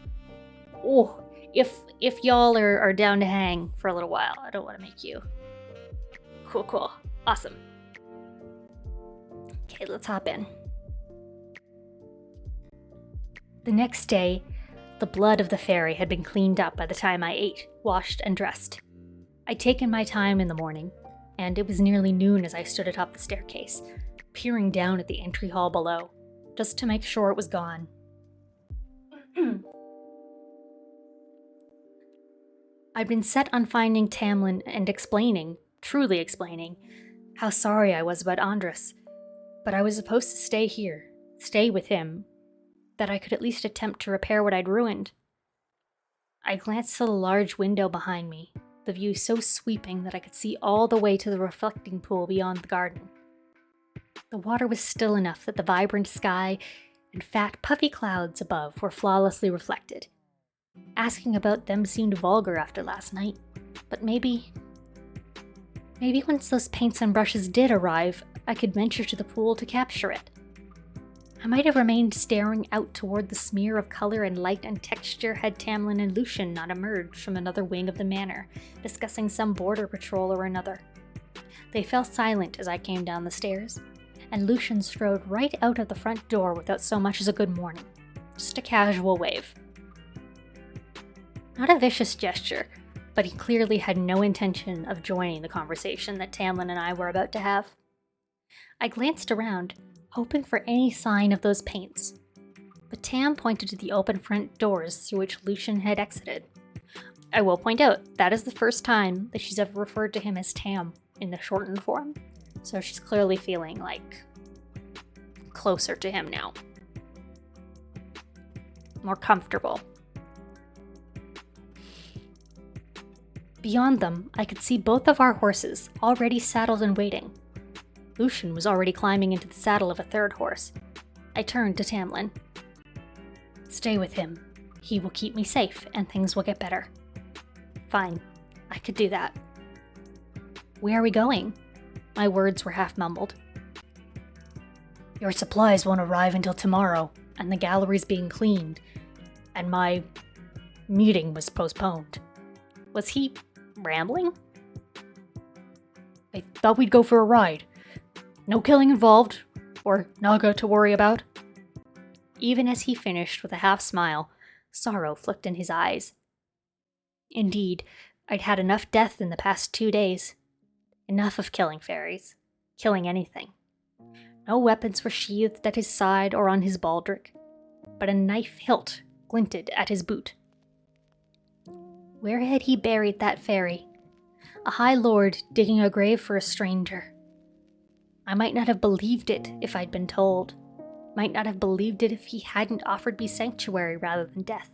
Oh, if y'all are down to hang for a little while, I don't want to make you... Cool. Awesome. Okay, let's hop in. The next day, the blood of the fairy had been cleaned up by the time I ate, washed, and dressed. I'd taken my time in the morning, and it was nearly noon as I stood atop the staircase, peering down at the entry hall below, just to make sure it was gone. I'd been set on finding Tamlin and truly explaining, how sorry I was about Andres, but I was supposed to stay with him, that I could at least attempt to repair what I'd ruined. I glanced to the large window behind me, the view so sweeping that I could see all the way to the reflecting pool beyond the garden. The water was still enough that the vibrant sky and fat, puffy clouds above were flawlessly reflected. Asking about them seemed vulgar after last night, but maybe once those paints and brushes did arrive, I could venture to the pool to capture it. I might have remained staring out toward the smear of color and light and texture had Tamlin and Lucian not emerged from another wing of the manor, discussing some border patrol or another. They fell silent as I came down the stairs, and Lucian strode right out of the front door without so much as a good morning. Just a casual wave. Not a vicious gesture, but he clearly had no intention of joining the conversation that Tamlin and I were about to have. I glanced around, hoping for any sign of those paints, but Tam pointed to the open front doors through which Lucian had exited. I will point out, that is the first time that she's ever referred to him as Tam in the shortened form, so she's clearly feeling, like, closer to him now. More comfortable. Beyond them, I could see both of our horses, already saddled and waiting. Lucian was already climbing into the saddle of a third horse. I turned to Tamlin. Stay with him. He will keep me safe, and things will get better. Fine. I could do that. Where are we going? My words were half mumbled. Your supplies won't arrive until tomorrow, and the gallery's being cleaned, and my meeting was postponed. Was he rambling? I thought we'd go for a ride. No killing involved, or Naga to worry about. Even as he finished with a half smile, sorrow flicked in his eyes. Indeed, I'd had enough death in the past 2 days. Enough of killing fairies. Killing anything. No weapons were sheathed at his side or on his baldric, but a knife hilt glinted at his boot. Where had he buried that fairy? A high lord digging a grave for a stranger. I might not have believed it if I'd been told. Might not have believed it if he hadn't offered me sanctuary rather than death.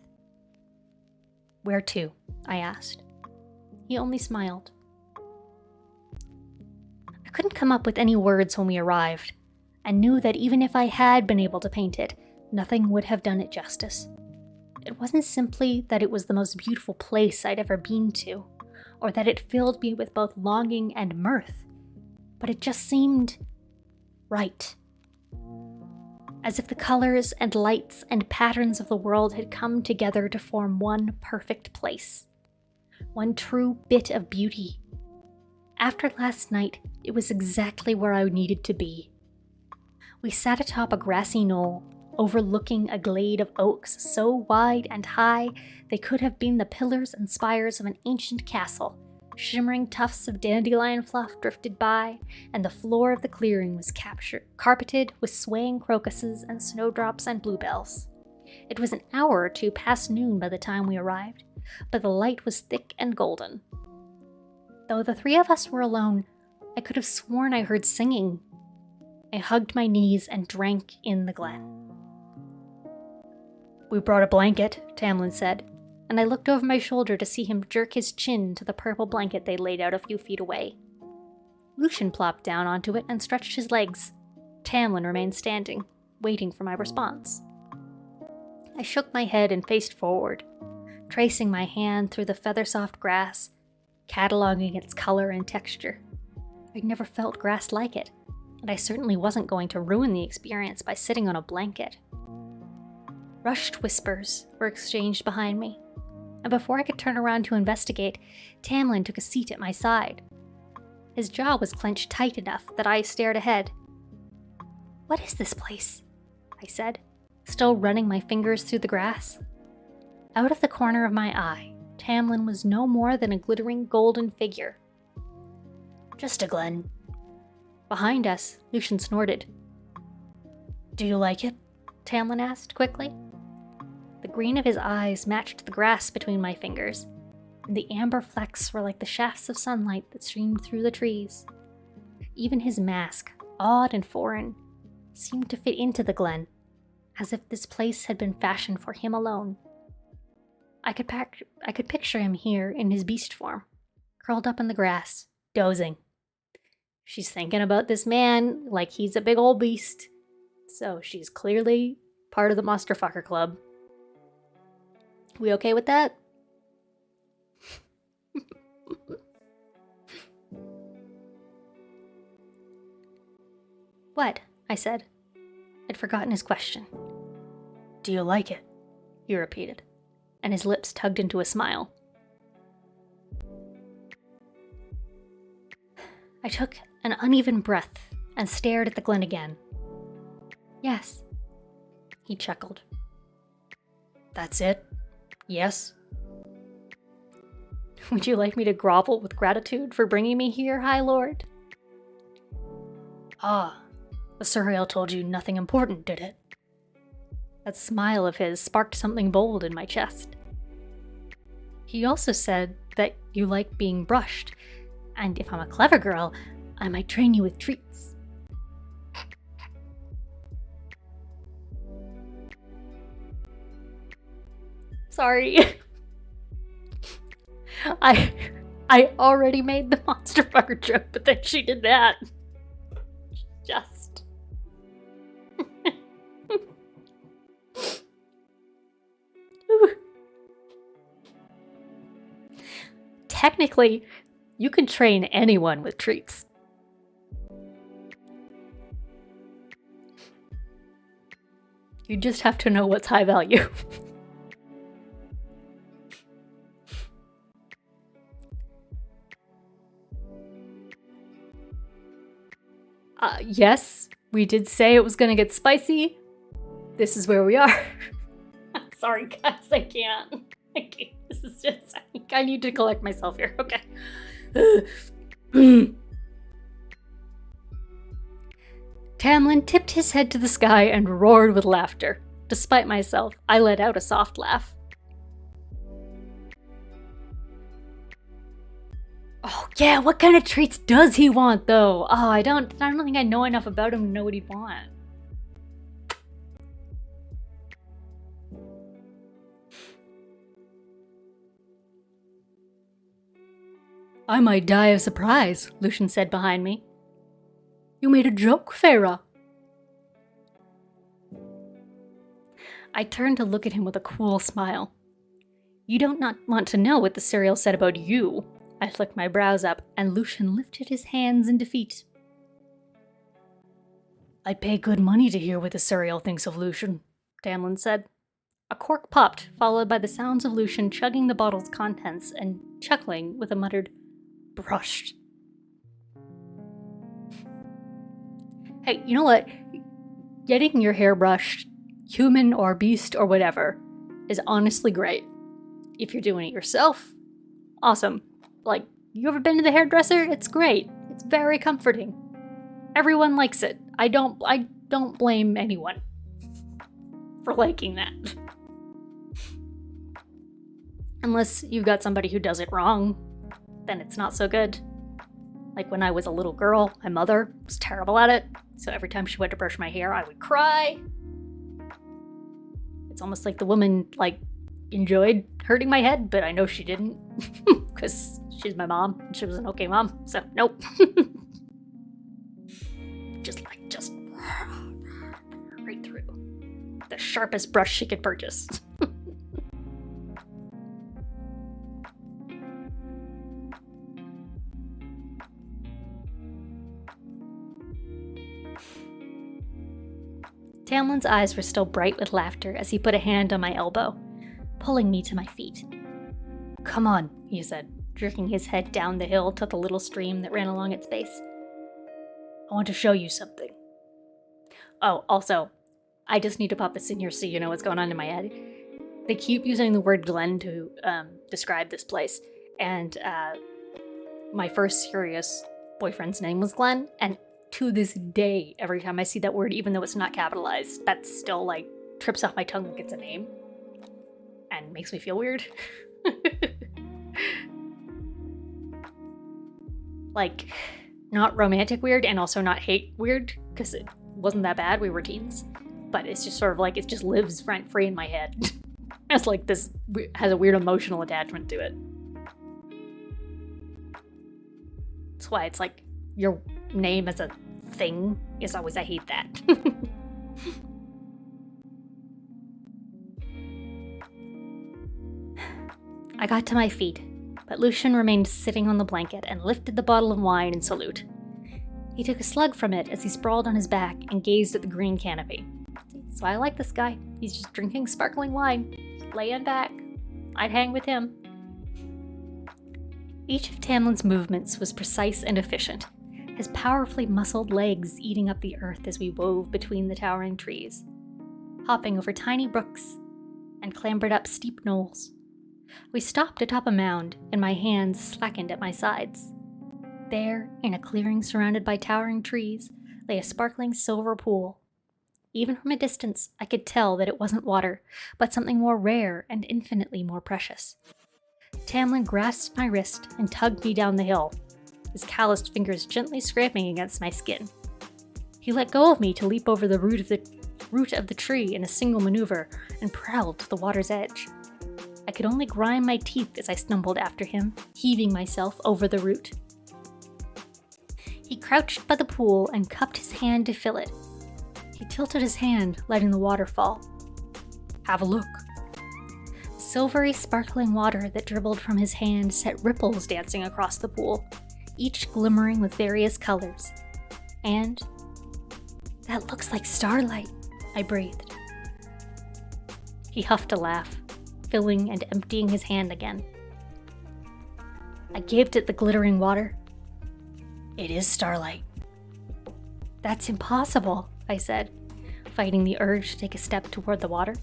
Where to? I asked. He only smiled. I couldn't come up with any words when we arrived, and knew that even if I had been able to paint it, nothing would have done it justice. It wasn't simply that it was the most beautiful place I'd ever been to, or that it filled me with both longing and mirth, but it just seemed right. As if the colors and lights and patterns of the world had come together to form one perfect place. One true bit of beauty. After last night, it was exactly where I needed to be. We sat atop a grassy knoll, overlooking a glade of oaks so wide and high they could have been the pillars and spires of an ancient castle. Shimmering tufts of dandelion fluff drifted by, and the floor of the clearing was carpeted with swaying crocuses and snowdrops and bluebells. It was an hour or two past noon by the time we arrived, but the light was thick and golden. Though the three of us were alone, I could have sworn I heard singing. I hugged my knees and drank in the glen. We brought a blanket, Tamlin said, and I looked over my shoulder to see him jerk his chin to the purple blanket they laid out a few feet away. Lucian plopped down onto it and stretched his legs. Tamlin remained standing, waiting for my response. I shook my head and faced forward, tracing my hand through the feather-soft grass, cataloging its color and texture. I'd never felt grass like it, and I certainly wasn't going to ruin the experience by sitting on a blanket. Rushed whispers were exchanged behind me, and before I could turn around to investigate, Tamlin took a seat at my side. His jaw was clenched tight enough that I stared ahead. "What is this place?" I said, still running my fingers through the grass. Out of the corner of my eye, Tamlin was no more than a glittering golden figure. "Just a glen." Behind us, Lucian snorted. "Do you like it?" Tamlin asked quickly. The green of his eyes matched the grass between my fingers, and the amber flecks were like the shafts of sunlight that streamed through the trees. Even his mask, odd and foreign, seemed to fit into the glen, as if this place had been fashioned for him alone. I could picture him here in his beast form, curled up in the grass, dozing. She's thinking about this man like he's a big old beast, so she's clearly part of the Monster Fucker Club. We okay with that? "What?" I said. I'd forgotten his question. "Do you like it?" he repeated, and his lips tugged into a smile. I took an uneven breath and stared at the glen again. "Yes," he chuckled. "That's it? Yes?" "Would you like me to grovel with gratitude for bringing me here, High Lord?" "Ah, the Suriel told you nothing important, did it?" That smile of his sparked something bold in my chest. "He also said that you like being brushed, and if I'm a clever girl, I might train you with treats." Sorry. I already made the monster fucker joke, but then she did that. Just. Technically, you can train anyone with treats. You just have to know what's high value. Yes, we did say it was gonna get spicy. This is where we are. I'm sorry, guys, I can't. This is just, I need to collect myself here. Okay. Tamlin tipped his head to the sky and roared with laughter. Despite myself, I let out a soft laugh. Oh yeah, what kind of treats does he want though? Oh, I don't think I know enough about him to know what he'd want. "I might die of surprise," Lucian said behind me. "You made a joke, Feyre." I turned to look at him with a cool smile. "You don't not want to know what the Suriel said about you." I flicked my brows up, and Lucian lifted his hands in defeat. "I'd pay good money to hear what the Suriel thinks of Lucian," Tamlin said. A cork popped, followed by the sounds of Lucian chugging the bottle's contents and chuckling with a muttered, "Brushed." Hey, you know what? Getting your hair brushed, human or beast or whatever, is honestly great. If you're doing it yourself, awesome. Like, you ever been to the hairdresser? It's great. It's very comforting. Everyone likes it. I don't blame anyone for liking that. Unless you've got somebody who does it wrong, then it's not so good. Like when I was a little girl, my mother was terrible at it, so every time she went to brush my hair, I would cry. It's almost like the woman, enjoyed hurting my head, but I know she didn't. Because she's my mom, and she was an okay mom, so nope. just right through. The sharpest brush she could purchase. Tamlin's eyes were still bright with laughter as he put a hand on my elbow, pulling me to my feet. "Come on," he said, jerking his head down the hill to the little stream that ran along its base. "I want to show you something. Oh, also, I just need to pop this in here so you know what's going on in my head. They keep using the word Glen to describe this place, and my first serious boyfriend's name was Glenn, and to this day, every time I see that word, even though it's not capitalized, that still, trips off my tongue like it's a name, and makes me feel weird. Not romantic weird, and also not hate weird, because it wasn't that bad, we were teens. But it's just sort of it just lives rent-free in my head. It's this has a weird emotional attachment to it. That's why it's your name as a thing is always, I hate that. I got to my feet, but Lucian remained sitting on the blanket and lifted the bottle of wine in salute. He took a slug from it as he sprawled on his back and gazed at the green canopy. So I like this guy. He's just drinking sparkling wine, just laying back. I'd hang with him. Each of Tamlin's movements was precise and efficient, his powerfully muscled legs eating up the earth as we wove between the towering trees, hopping over tiny brooks, and clambered up steep knolls. We stopped atop a mound, and my hands slackened at my sides. There, in a clearing surrounded by towering trees, lay a sparkling silver pool. Even from a distance, I could tell that it wasn't water, but something more rare and infinitely more precious. Tamlin grasped my wrist and tugged me down the hill, his calloused fingers gently scraping against my skin. He let go of me to leap over the root of the tree in a single maneuver and prowled to the water's edge. I could only grind my teeth as I stumbled after him, heaving myself over the root. He crouched by the pool and cupped his hand to fill it. He tilted his hand, letting the water fall. "Have a look." Silvery, sparkling water that dribbled from his hand set ripples dancing across the pool, each glimmering with various colors. And, "That looks like starlight," I breathed. He huffed a laugh, filling and emptying his hand again. I gaped at the glittering water. "It is starlight." "That's impossible," I said, fighting the urge to take a step toward the water.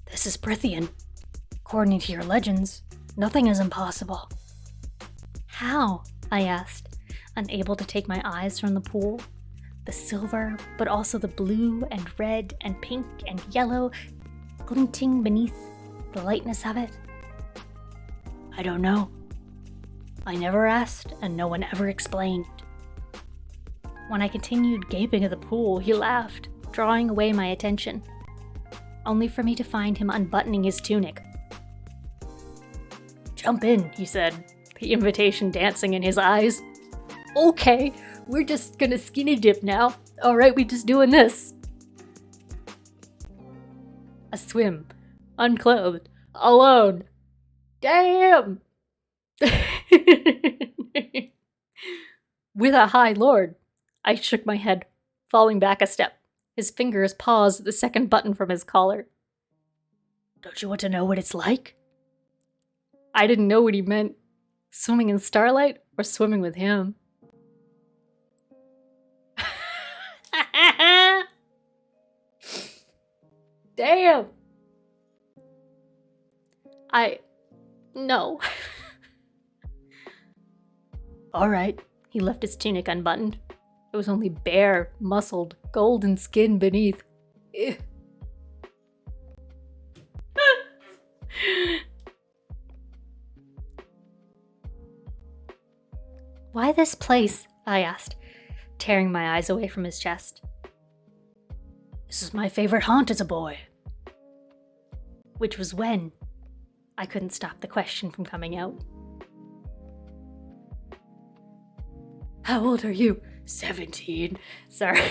"This is Prithian. According to your legends, nothing is impossible." "How?" I asked, unable to take my eyes from the pool. The silver, but also the blue and red and pink and yellow, glinting beneath the lightness of it. "I don't know. I never asked, and no one ever explained." When I continued gaping at the pool, he laughed, drawing away my attention, only for me to find him unbuttoning his tunic. "Jump in," he said, the invitation dancing in his eyes. "Okay, we're just gonna skinny dip now. Alright, we just doing this." A swim, unclothed, alone. Damn! With a high lord. I shook my head, falling back a step. His fingers paused at the second button from his collar. "Don't you want to know what it's like?" I didn't know what he meant. Swimming in starlight or swimming with him? Damn! No. Alright, he left his tunic unbuttoned. It was only bare, muscled, golden skin beneath. Ew. "Why this place?" I asked, tearing my eyes away from his chest. "This is my favorite haunt as a boy. which was when I couldn't stop the question from coming out. How old are you? 17. Sorry.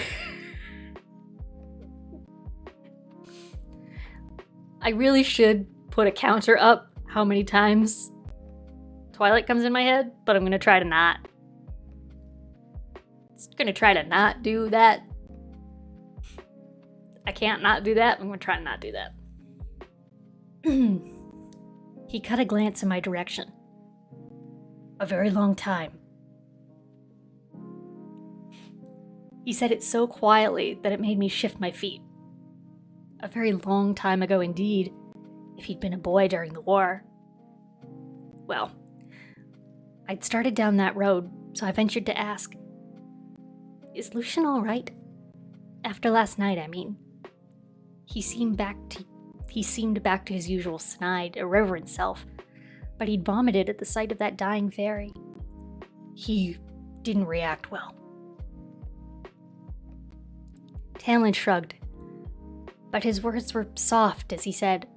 I really should put a counter up how many times Twilight comes in my head, but I'm going to try to not. Just going to try to not do that. I can't not do that. I'm going to try to not do that. He cut a glance in my direction. A very long time. He said it so quietly that it made me shift my feet. A very long time ago indeed, if he'd been a boy during the war. Well, I'd started down that road, so I ventured to ask, is Lucian all right? After last night, I mean. He seemed back to his usual snide, irreverent self, but he'd vomited at the sight of that dying fairy. He didn't react well. Tamlin shrugged, but his words were soft as he said,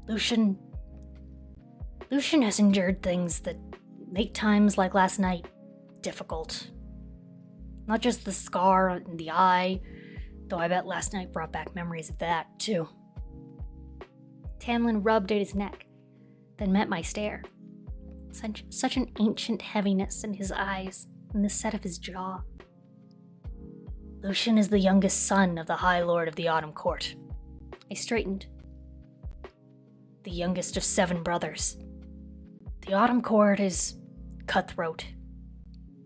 Lucian has endured things that make times like last night difficult. Not just the scar in the eye, though I bet last night brought back memories of that, too. Tamlin rubbed at his neck, then met my stare. Such an ancient heaviness in his eyes and the set of his jaw. Lucian is the youngest son of the High Lord of the Autumn Court. I straightened. The youngest of 7 brothers. The Autumn Court is cutthroat.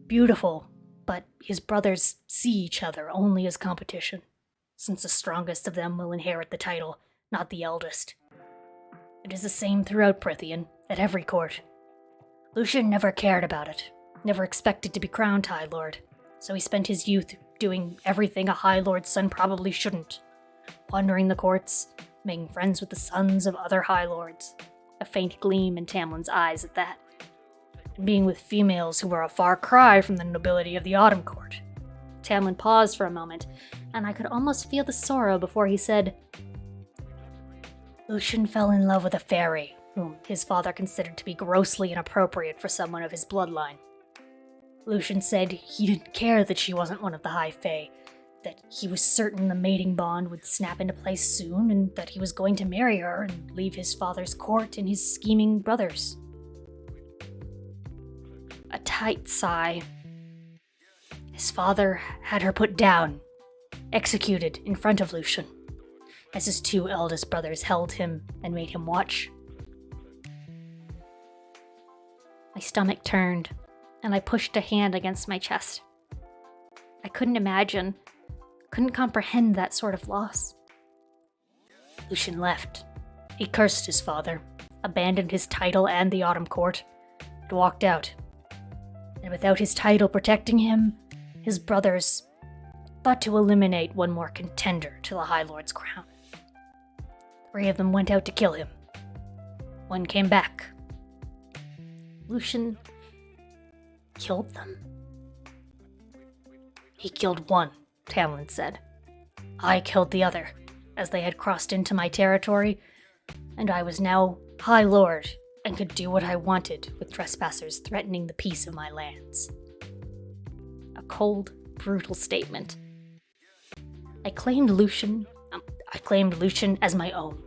Beautiful, but his brothers see each other only as competition, since the strongest of them will inherit the title, not the eldest. It is the same throughout Prithian, at every court. Lucian never cared about it, never expected to be crowned High Lord, so he spent his youth doing everything a High Lord's son probably shouldn't. Wandering the courts, making friends with the sons of other High Lords, a faint gleam in Tamlin's eyes at that, and being with females who were a far cry from the nobility of the Autumn Court. Tamlin paused for a moment, and I could almost feel the sorrow before he said, Lucian fell in love with a fairy, whom his father considered to be grossly inappropriate for someone of his bloodline. Lucian said he didn't care that she wasn't one of the High Fae, that he was certain the mating bond would snap into place soon, and that he was going to marry her and leave his father's court and his scheming brothers. A tight sigh. His father had her put down, executed in front of Lucian, as his 2 eldest brothers held him and made him watch. My stomach turned, and I pushed a hand against my chest. I couldn't comprehend that sort of loss. Lucian left. He cursed his father, abandoned his title and the Autumn Court, and walked out. And without his title protecting him, his brothers thought to eliminate one more contender to the High Lord's crown. 3 of them went out to kill him. 1 came back. Lucian killed them? He killed 1, Tamlin said. I killed the other, as they had crossed into my territory, and I was now High Lord and could do what I wanted with trespassers threatening the peace of my lands. A cold, brutal statement. I claimed Lucian as my own,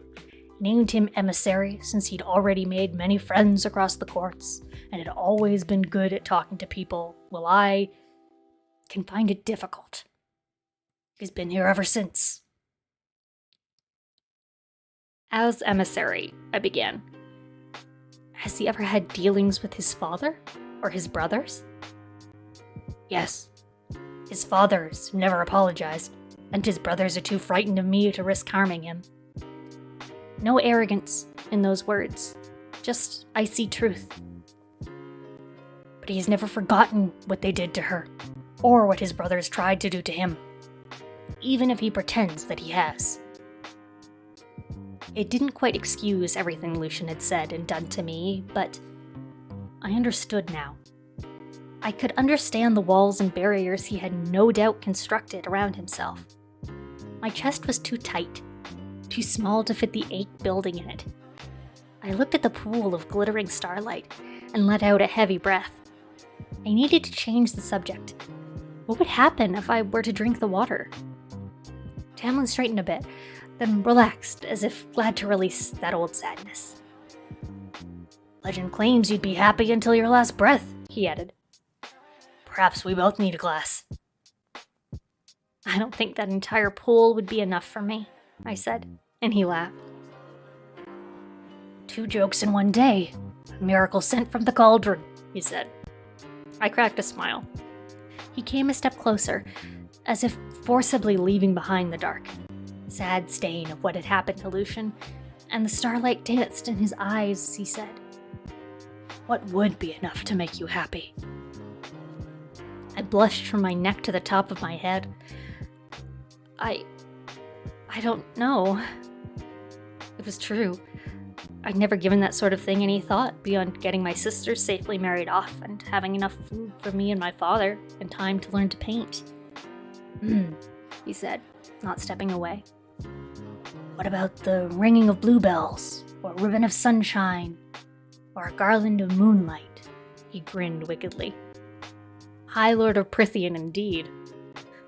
named him emissary since he'd already made many friends across the courts and had always been good at talking to people, while I can find it difficult. He's been here ever since. As emissary, I began. Has he ever had dealings with his father? Or his brothers? Yes. His father's never apologized, and his brothers are too frightened of me to risk harming him. No arrogance in those words, just icy truth. But he has never forgotten what they did to her, or what his brothers tried to do to him, even if he pretends that he has. It didn't quite excuse everything Lucian had said and done to me, but I understood now. I could understand the walls and barriers he had no doubt constructed around himself. My chest was too tight, too small to fit the 8 building in it. I looked at the pool of glittering starlight and let out a heavy breath. I needed to change the subject. What would happen if I were to drink the water? Tamlin straightened a bit, then relaxed as if glad to release that old sadness. Legend claims you'd be happy until your last breath, he added. Perhaps we both need a glass. I don't think that entire pool would be enough for me, I said, and he laughed. 2 jokes in one day. A miracle sent from the cauldron, he said. I cracked a smile. He came a step closer, as if forcibly leaving behind the dark, sad stain of what had happened to Lucian, and the starlight danced in his eyes as he said, What would be enough to make you happy? I blushed from my neck to the top of my head. I don't know. It was true. I'd never given that sort of thing any thought beyond getting my sisters safely married off and having enough food for me and my father and time to learn to paint. He said, not stepping away. What about the ringing of bluebells, or a ribbon of sunshine, or a garland of moonlight? He grinned wickedly. High Lord of Prithian indeed.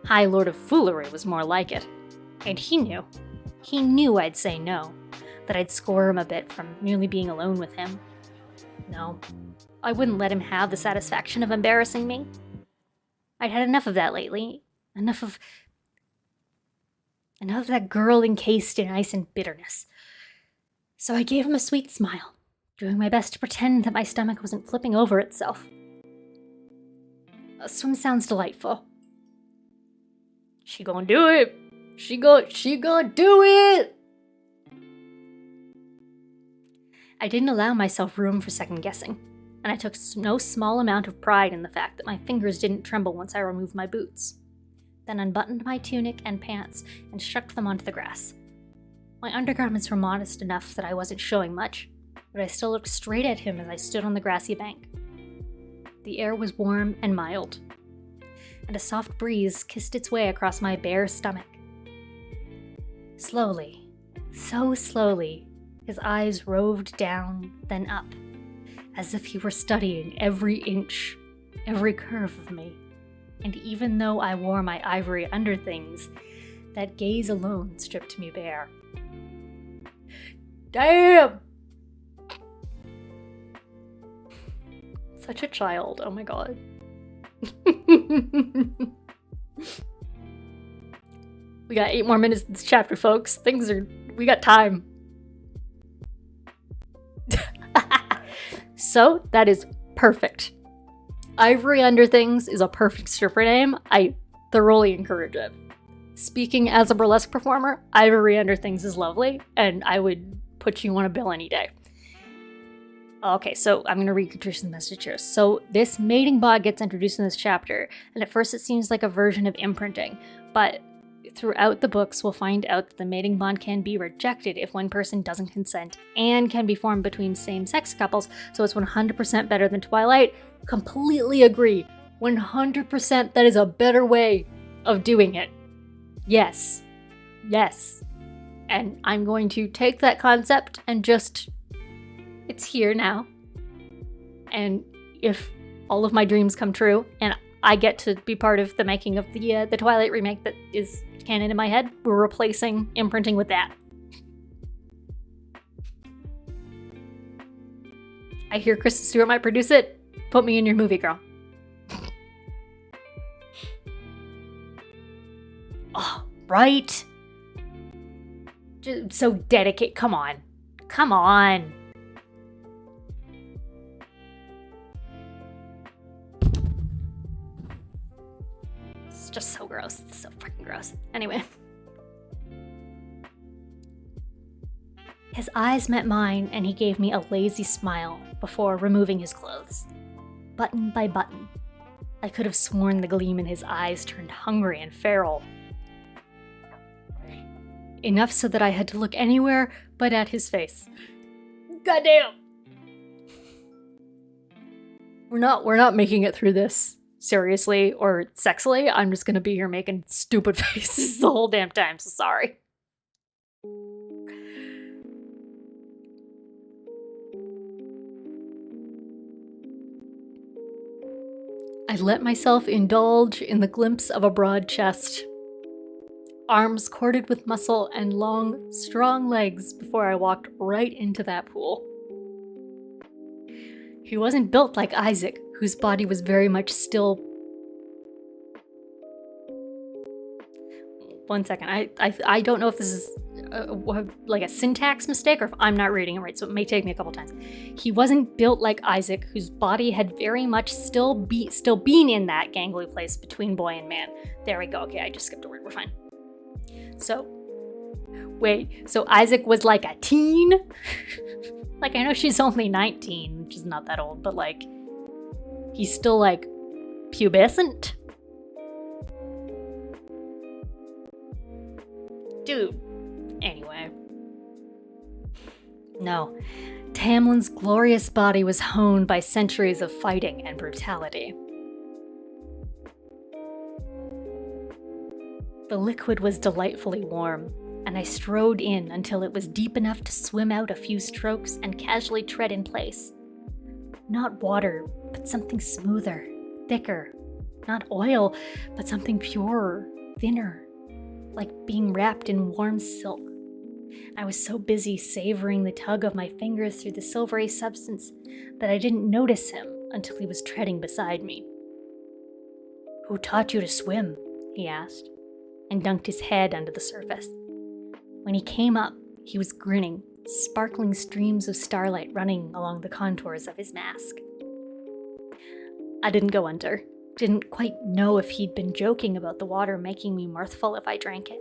High Lord of Foolery was more like it. And he knew. He knew I'd say no, that I'd score him a bit from merely being alone with him. No, I wouldn't let him have the satisfaction of embarrassing me. I'd had enough of that lately. Enough of that girl encased in ice and bitterness. So I gave him a sweet smile, doing my best to pretend that my stomach wasn't flipping over itself. A swim sounds delightful. She gonna do it. She gonna do it. I didn't allow myself room for second guessing, and I took no small amount of pride in the fact that my fingers didn't tremble once I removed my boots. Then unbuttoned my tunic and pants and shucked them onto the grass. My undergarments were modest enough that I wasn't showing much, but I still looked straight at him as I stood on the grassy bank. The air was warm and mild, and a soft breeze kissed its way across my bare stomach. Slowly, so slowly, his eyes roved down, then up, as if he were studying every inch, every curve of me. And even though I wore my ivory underthings, that gaze alone stripped me bare. Damn! Such a child, oh my god. We got 8 more minutes in this chapter, folks. We got time. So, that is perfect. Ivory Underthings is a perfect stripper name. I thoroughly encourage it. Speaking as a burlesque performer, Ivory Underthings is lovely, and I would put you on a bill any day. Okay, so I'm going to read Katricia's message here. So this mating bond gets introduced in this chapter, and at first it seems like a version of imprinting, but throughout the books we'll find out that the mating bond can be rejected if one person doesn't consent, and can be formed between same-sex couples, so it's 100% better than Twilight. Completely agree. 100% that is a better way of doing it. Yes. Yes. And I'm going to take that concept and just... it's here now. And if all of my dreams come true, and I get to be part of the making of the Twilight remake that is canon in my head, we're replacing imprinting with that. I hear Kristen Stewart might produce it. Put me in your movie, girl. Oh, right? Just so dedicated. Come on. Come on. It's just so gross. It's so freaking gross. Anyway. His eyes met mine, and he gave me a lazy smile before removing his clothes. Button by button. I could have sworn the gleam in his eyes turned hungry and feral. Enough so that I had to look anywhere but at his face. Goddamn! We're not making it through this seriously or sexily. I'm just gonna be here making stupid faces the whole damn time, so sorry. let myself indulge in the glimpse of a broad chest, arms corded with muscle, and long, strong legs before I walked right into that pool. He wasn't built like Isaac, whose body was very much still... One second, I don't know if this is like a syntax mistake or if I'm not reading it right, so it may take me a couple times. He wasn't built like Isaac, whose body had very much still been in that gangly place between boy and man. There we go. Okay, I just skipped a word. We're fine. So Isaac was like a teen? Like, I know she's only 19, which is not that old, but like, he's still like pubescent? Dude. Anyway. No. Tamlin's glorious body was honed by centuries of fighting and brutality. The liquid was delightfully warm, and I strode in until it was deep enough to swim out a few strokes and casually tread in place. Not water, but something smoother, thicker. Not oil, but something purer, thinner, like being wrapped in warm silk. I was so busy savoring the tug of my fingers through the silvery substance that I didn't notice him until he was treading beside me. "Who taught you to swim?" he asked, and dunked his head under the surface. When he came up, he was grinning, sparkling streams of starlight running along the contours of his mask. I didn't go under. Didn't quite know if he'd been joking about the water making me mirthful if I drank it.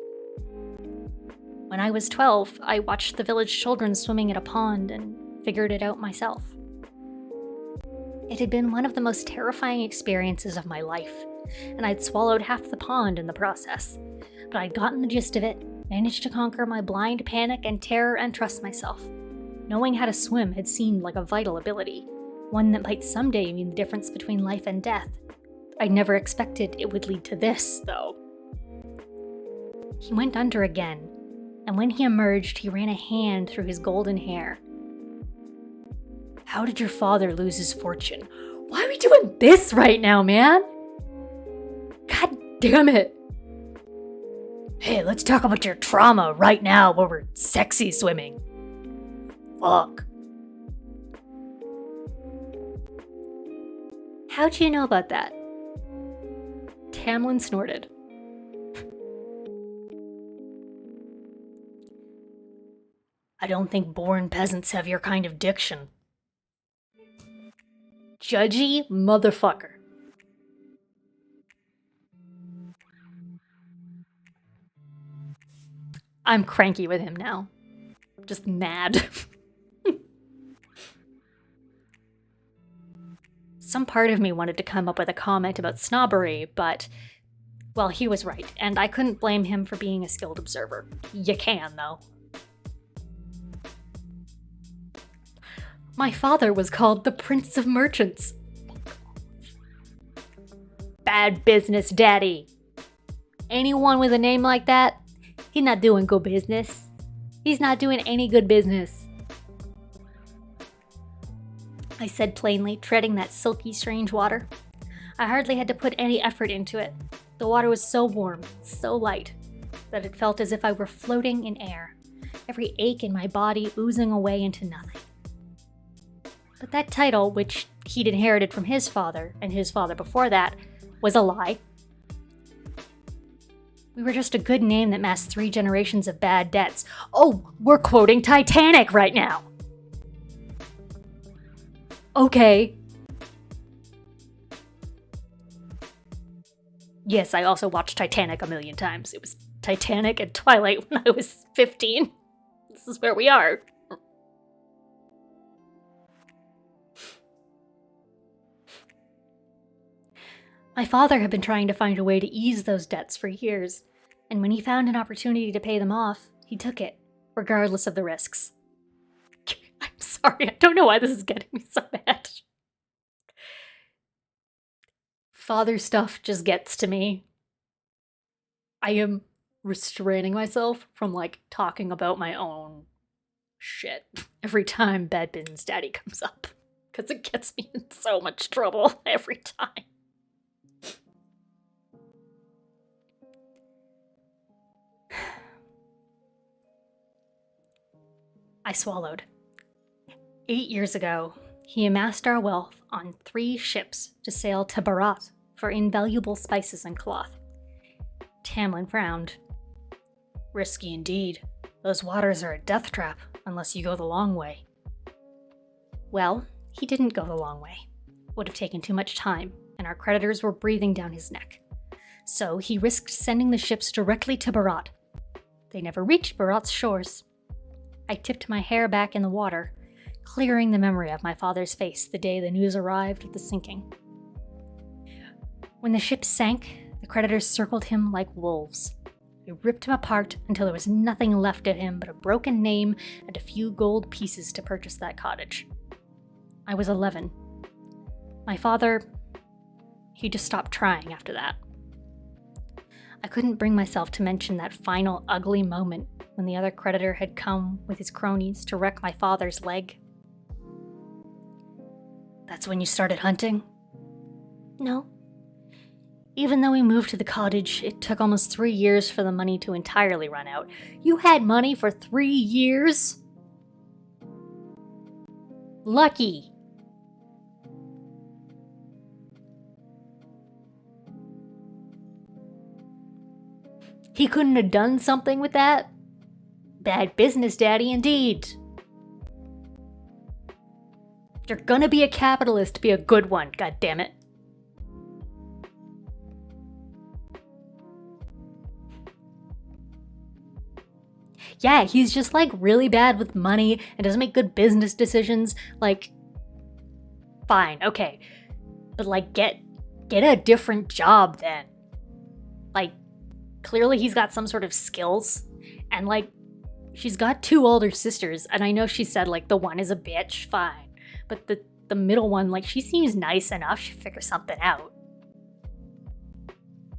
When I was 12, I watched the village children swimming at a pond and figured it out myself. It had been one of the most terrifying experiences of my life, and I'd swallowed half the pond in the process. But I'd gotten the gist of it, managed to conquer my blind panic and terror and trust myself. Knowing how to swim had seemed like a vital ability, one that might someday mean the difference between life and death. I'd never expected it would lead to this, though. He went under again, and when he emerged, he ran a hand through his golden hair. "How did your father lose his fortune?" Why are we doing this right now, man? God damn it. "Hey, let's talk about your trauma right now while we're sexy swimming." Fuck. How'd you know about that? Tamlin snorted. "I don't think born peasants have your kind of diction." Judgy motherfucker. I'm cranky with him now. Just mad. Some part of me wanted to come up with a comment about snobbery, but, well, he was right, and I couldn't blame him for being a skilled observer. You can, though. My father was called the Prince of Merchants. Bad business, Daddy. Anyone with a name like that, he's not doing good business. He's not doing any good business. I said plainly, treading that silky, strange water. I hardly had to put any effort into it. The water was so warm, so light, that it felt as if I were floating in air, every ache in my body oozing away into nothing. But that title, which he'd inherited from his father, and his father before that, was a lie. We were just a good name that masked 3 generations of bad debts. Oh, we're quoting Titanic right now! Okay. Yes, I also watched Titanic a million times. It was Titanic and Twilight when I was 15. This is where we are. My father had been trying to find a way to ease those debts for years, and when he found an opportunity to pay them off, he took it, regardless of the risks. I'm sorry, I don't know why this is getting me so bad. Father stuff just gets to me. I am restraining myself from, talking about my own shit every time Bad Business Daddy comes up, because it gets me in so much trouble every time. I swallowed. 8 years ago, he amassed our wealth on 3 ships to sail to Barat for invaluable spices and cloth. Tamlin frowned. Risky indeed. Those waters are a death trap, unless you go the long way. Well, he didn't go the long way. Would have taken too much time, and our creditors were breathing down his neck. So he risked sending the ships directly to Barat. They never reached Barat's shores. I tipped my hair back in the water, clearing the memory of my father's face the day the news arrived of the sinking. When the ship sank, the creditors circled him like wolves. They ripped him apart until there was nothing left of him but a broken name and a few gold pieces to purchase that cottage. I was 11. My father, he just stopped trying after that. I couldn't bring myself to mention that final ugly moment when the other creditor had come with his cronies to wreck my father's leg. That's when you started hunting? No. Even though we moved to the cottage, it took almost 3 years for the money to entirely run out. You had money for 3 years? Lucky. He couldn't have done something with that? Bad business, Daddy, indeed. If you're gonna be a capitalist, be a good one, goddammit. Yeah, he's just like really bad with money and doesn't make good business decisions. Like, fine, okay. But like, get a different job then. Like, clearly he's got some sort of skills. And like, she's got 2 older sisters. And I know she said like the one is a bitch, fine. But the middle one, like, she seems nice enough. She'll figure something out.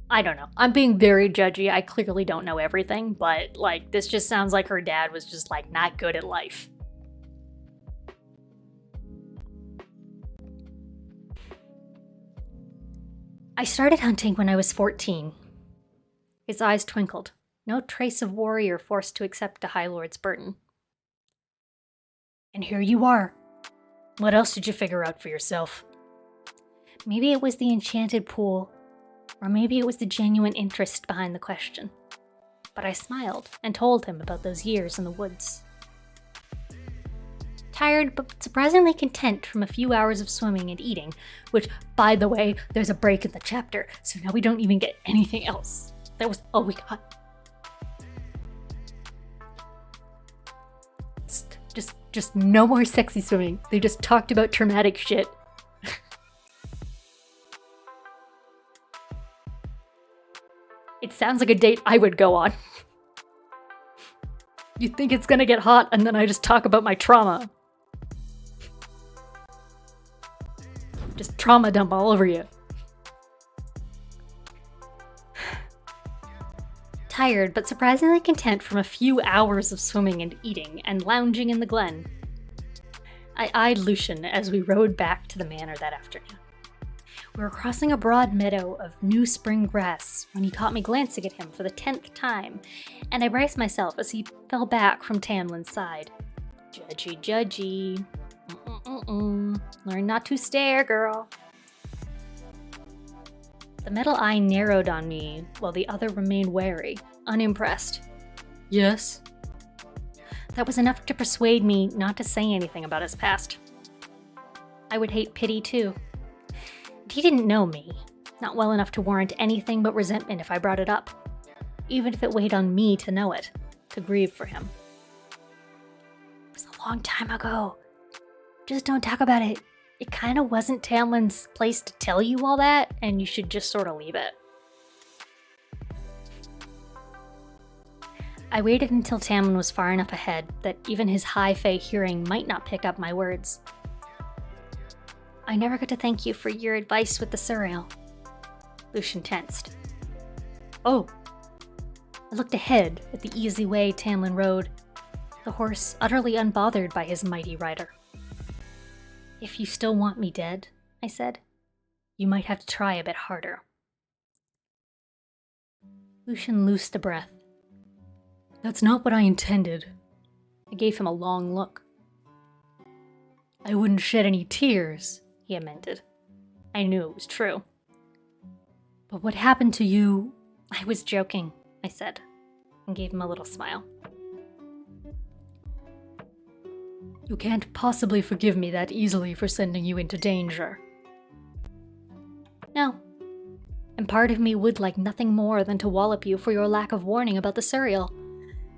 I don't know. I'm being very judgy. I clearly don't know everything, but like, this just sounds like her dad was just like not good at life. I started hunting when I was 14. His eyes twinkled. No trace of warrior forced to accept a High Lord's burden. And here you are. What else did you figure out for yourself? Maybe it was the enchanted pool. Or maybe it was the genuine interest behind the question. But I smiled and told him about those years in the woods. Tired but surprisingly content from a few hours of swimming and eating, which, by the way, there's a break in the chapter, so now we don't even get anything else. That was all we got. Just no more sexy swimming. They just talked about traumatic shit. It sounds like a date I would go on. You think it's gonna get hot, and then I just talk about my trauma. Just trauma dump all over you. Tired, but surprisingly content from a few hours of swimming and eating and lounging in the glen, I eyed Lucian as we rode back to the manor that afternoon. We were crossing a broad meadow of new spring grass when he caught me glancing at him for the 10th time, and I braced myself as he fell back from Tamlin's side. Judgy, judgy. Learn not to stare, girl. The metal eye narrowed on me while the other remained wary, unimpressed. Yes? That was enough to persuade me not to say anything about his past. I would hate pity too. He didn't know me, not well enough to warrant anything but resentment if I brought it up, even if it weighed on me to know it, to grieve for him. It was a long time ago. Just don't talk about it. It kind of wasn't Tamlin's place to tell you all that, and you should just sort of leave it. I waited until Tamlin was far enough ahead that even his high fae hearing might not pick up my words. I never got to thank you for your advice with the Suriel. Lucian tensed. Oh. I looked ahead at the easy way Tamlin rode, the horse utterly unbothered by his mighty rider. If you still want me dead, I said, you might have to try a bit harder. Lucian loosed a breath. That's not what I intended. I gave him a long look. I wouldn't shed any tears, he amended. I knew it was true. But what happened to you? I was joking, I said, and gave him a little smile. You can't possibly forgive me that easily for sending you into danger. No. And part of me would like nothing more than to wallop you for your lack of warning about the Suriel.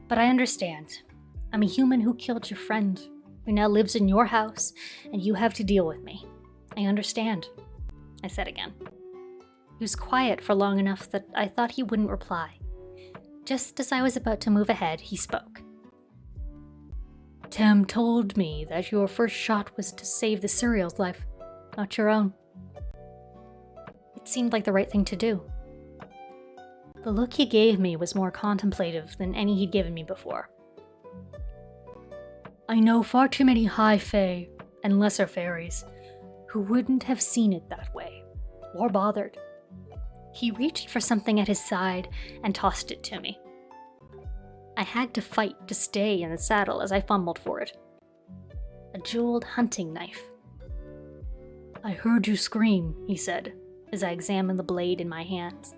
But I understand. I'm a human who killed your friend, who now lives in your house, and you have to deal with me. I understand, I said again. He was quiet for long enough that I thought he wouldn't reply. Just as I was about to move ahead, he spoke. Tam told me that your first shot was to save the Suriel's life, not your own. It seemed like the right thing to do. The look he gave me was more contemplative than any he'd given me before. I know far too many high fae and lesser fairies who wouldn't have seen it that way, or bothered. He reached for something at his side and tossed it to me. I had to fight to stay in the saddle as I fumbled for it. A jeweled hunting knife. I heard you scream, he said, as I examined the blade in my hands.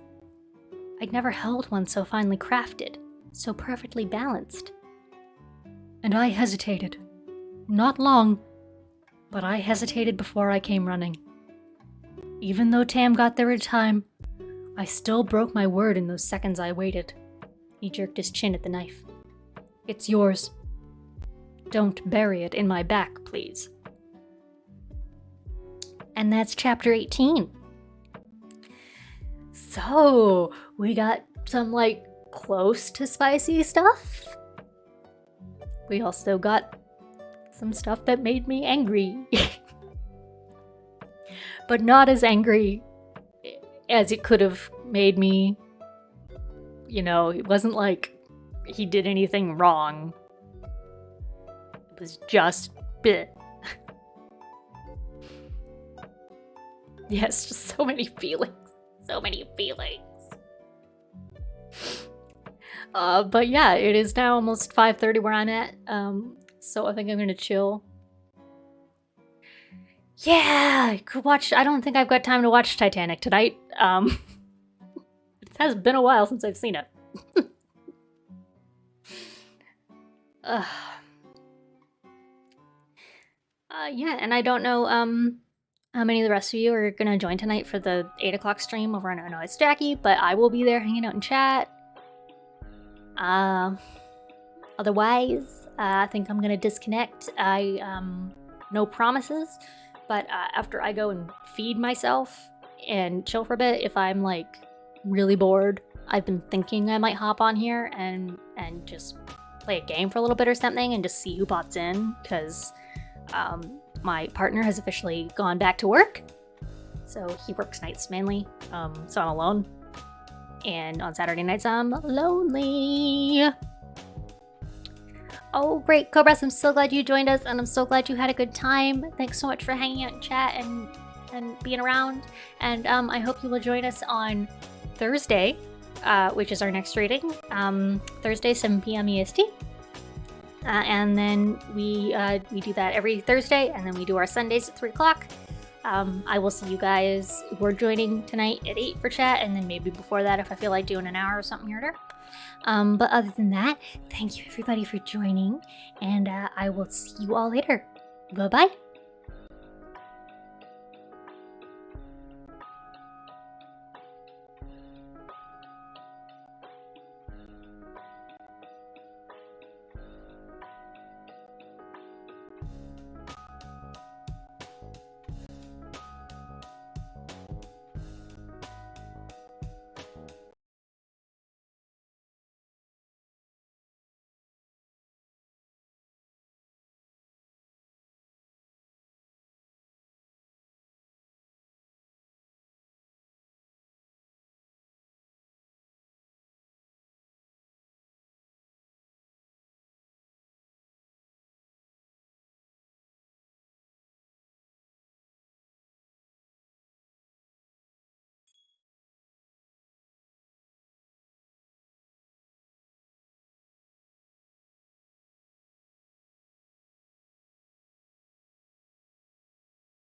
I'd never held one so finely crafted, so perfectly balanced. And I hesitated. Not long, but I hesitated before I came running. Even though Tam got there in time, I still broke my word in those seconds I waited. He jerked his chin at the knife. It's yours. Don't bury it in my back, please. And that's chapter 18. So, we got some, close to spicy stuff. We also got some stuff that made me angry. But not as angry as it could have made me. You know, it wasn't like he did anything wrong. It was just bit. Yes, just so many feelings. So many feelings. But yeah, it is now almost 5:30 where I'm at. So I think I'm gonna chill. Yeah, I could watch. I don't think I've got time to watch Titanic tonight. It has been a while since I've seen it. Yeah, and I don't know how many of the rest of you are gonna join tonight for the 8 o'clock stream over on Oh No It's Jackie, but I will be there hanging out in chat. Otherwise, I think I'm gonna disconnect. No promises, but after I go and feed myself and chill for a bit, if I'm really bored, I've been thinking I might hop on here and just play a game for a little bit or something and just see who pops in, because my partner has officially gone back to work, so he works nights mainly, so I'm alone, and on Saturday nights I'm lonely. Oh great, Cobras, I'm so glad you joined us, and I'm so glad you had a good time. Thanks so much for hanging out in chat and being around, and I hope you will join us on Thursday, which is our next reading, Thursday 7 p.m. EST. And then we do that every Thursday, and then we do our Sundays at 3 o'clock. I will see you guys who are joining tonight at 8 for chat, and then maybe before that if I feel like doing an hour or something here or there. But other than that, thank you everybody for joining, and I will see you all later. Bye-bye.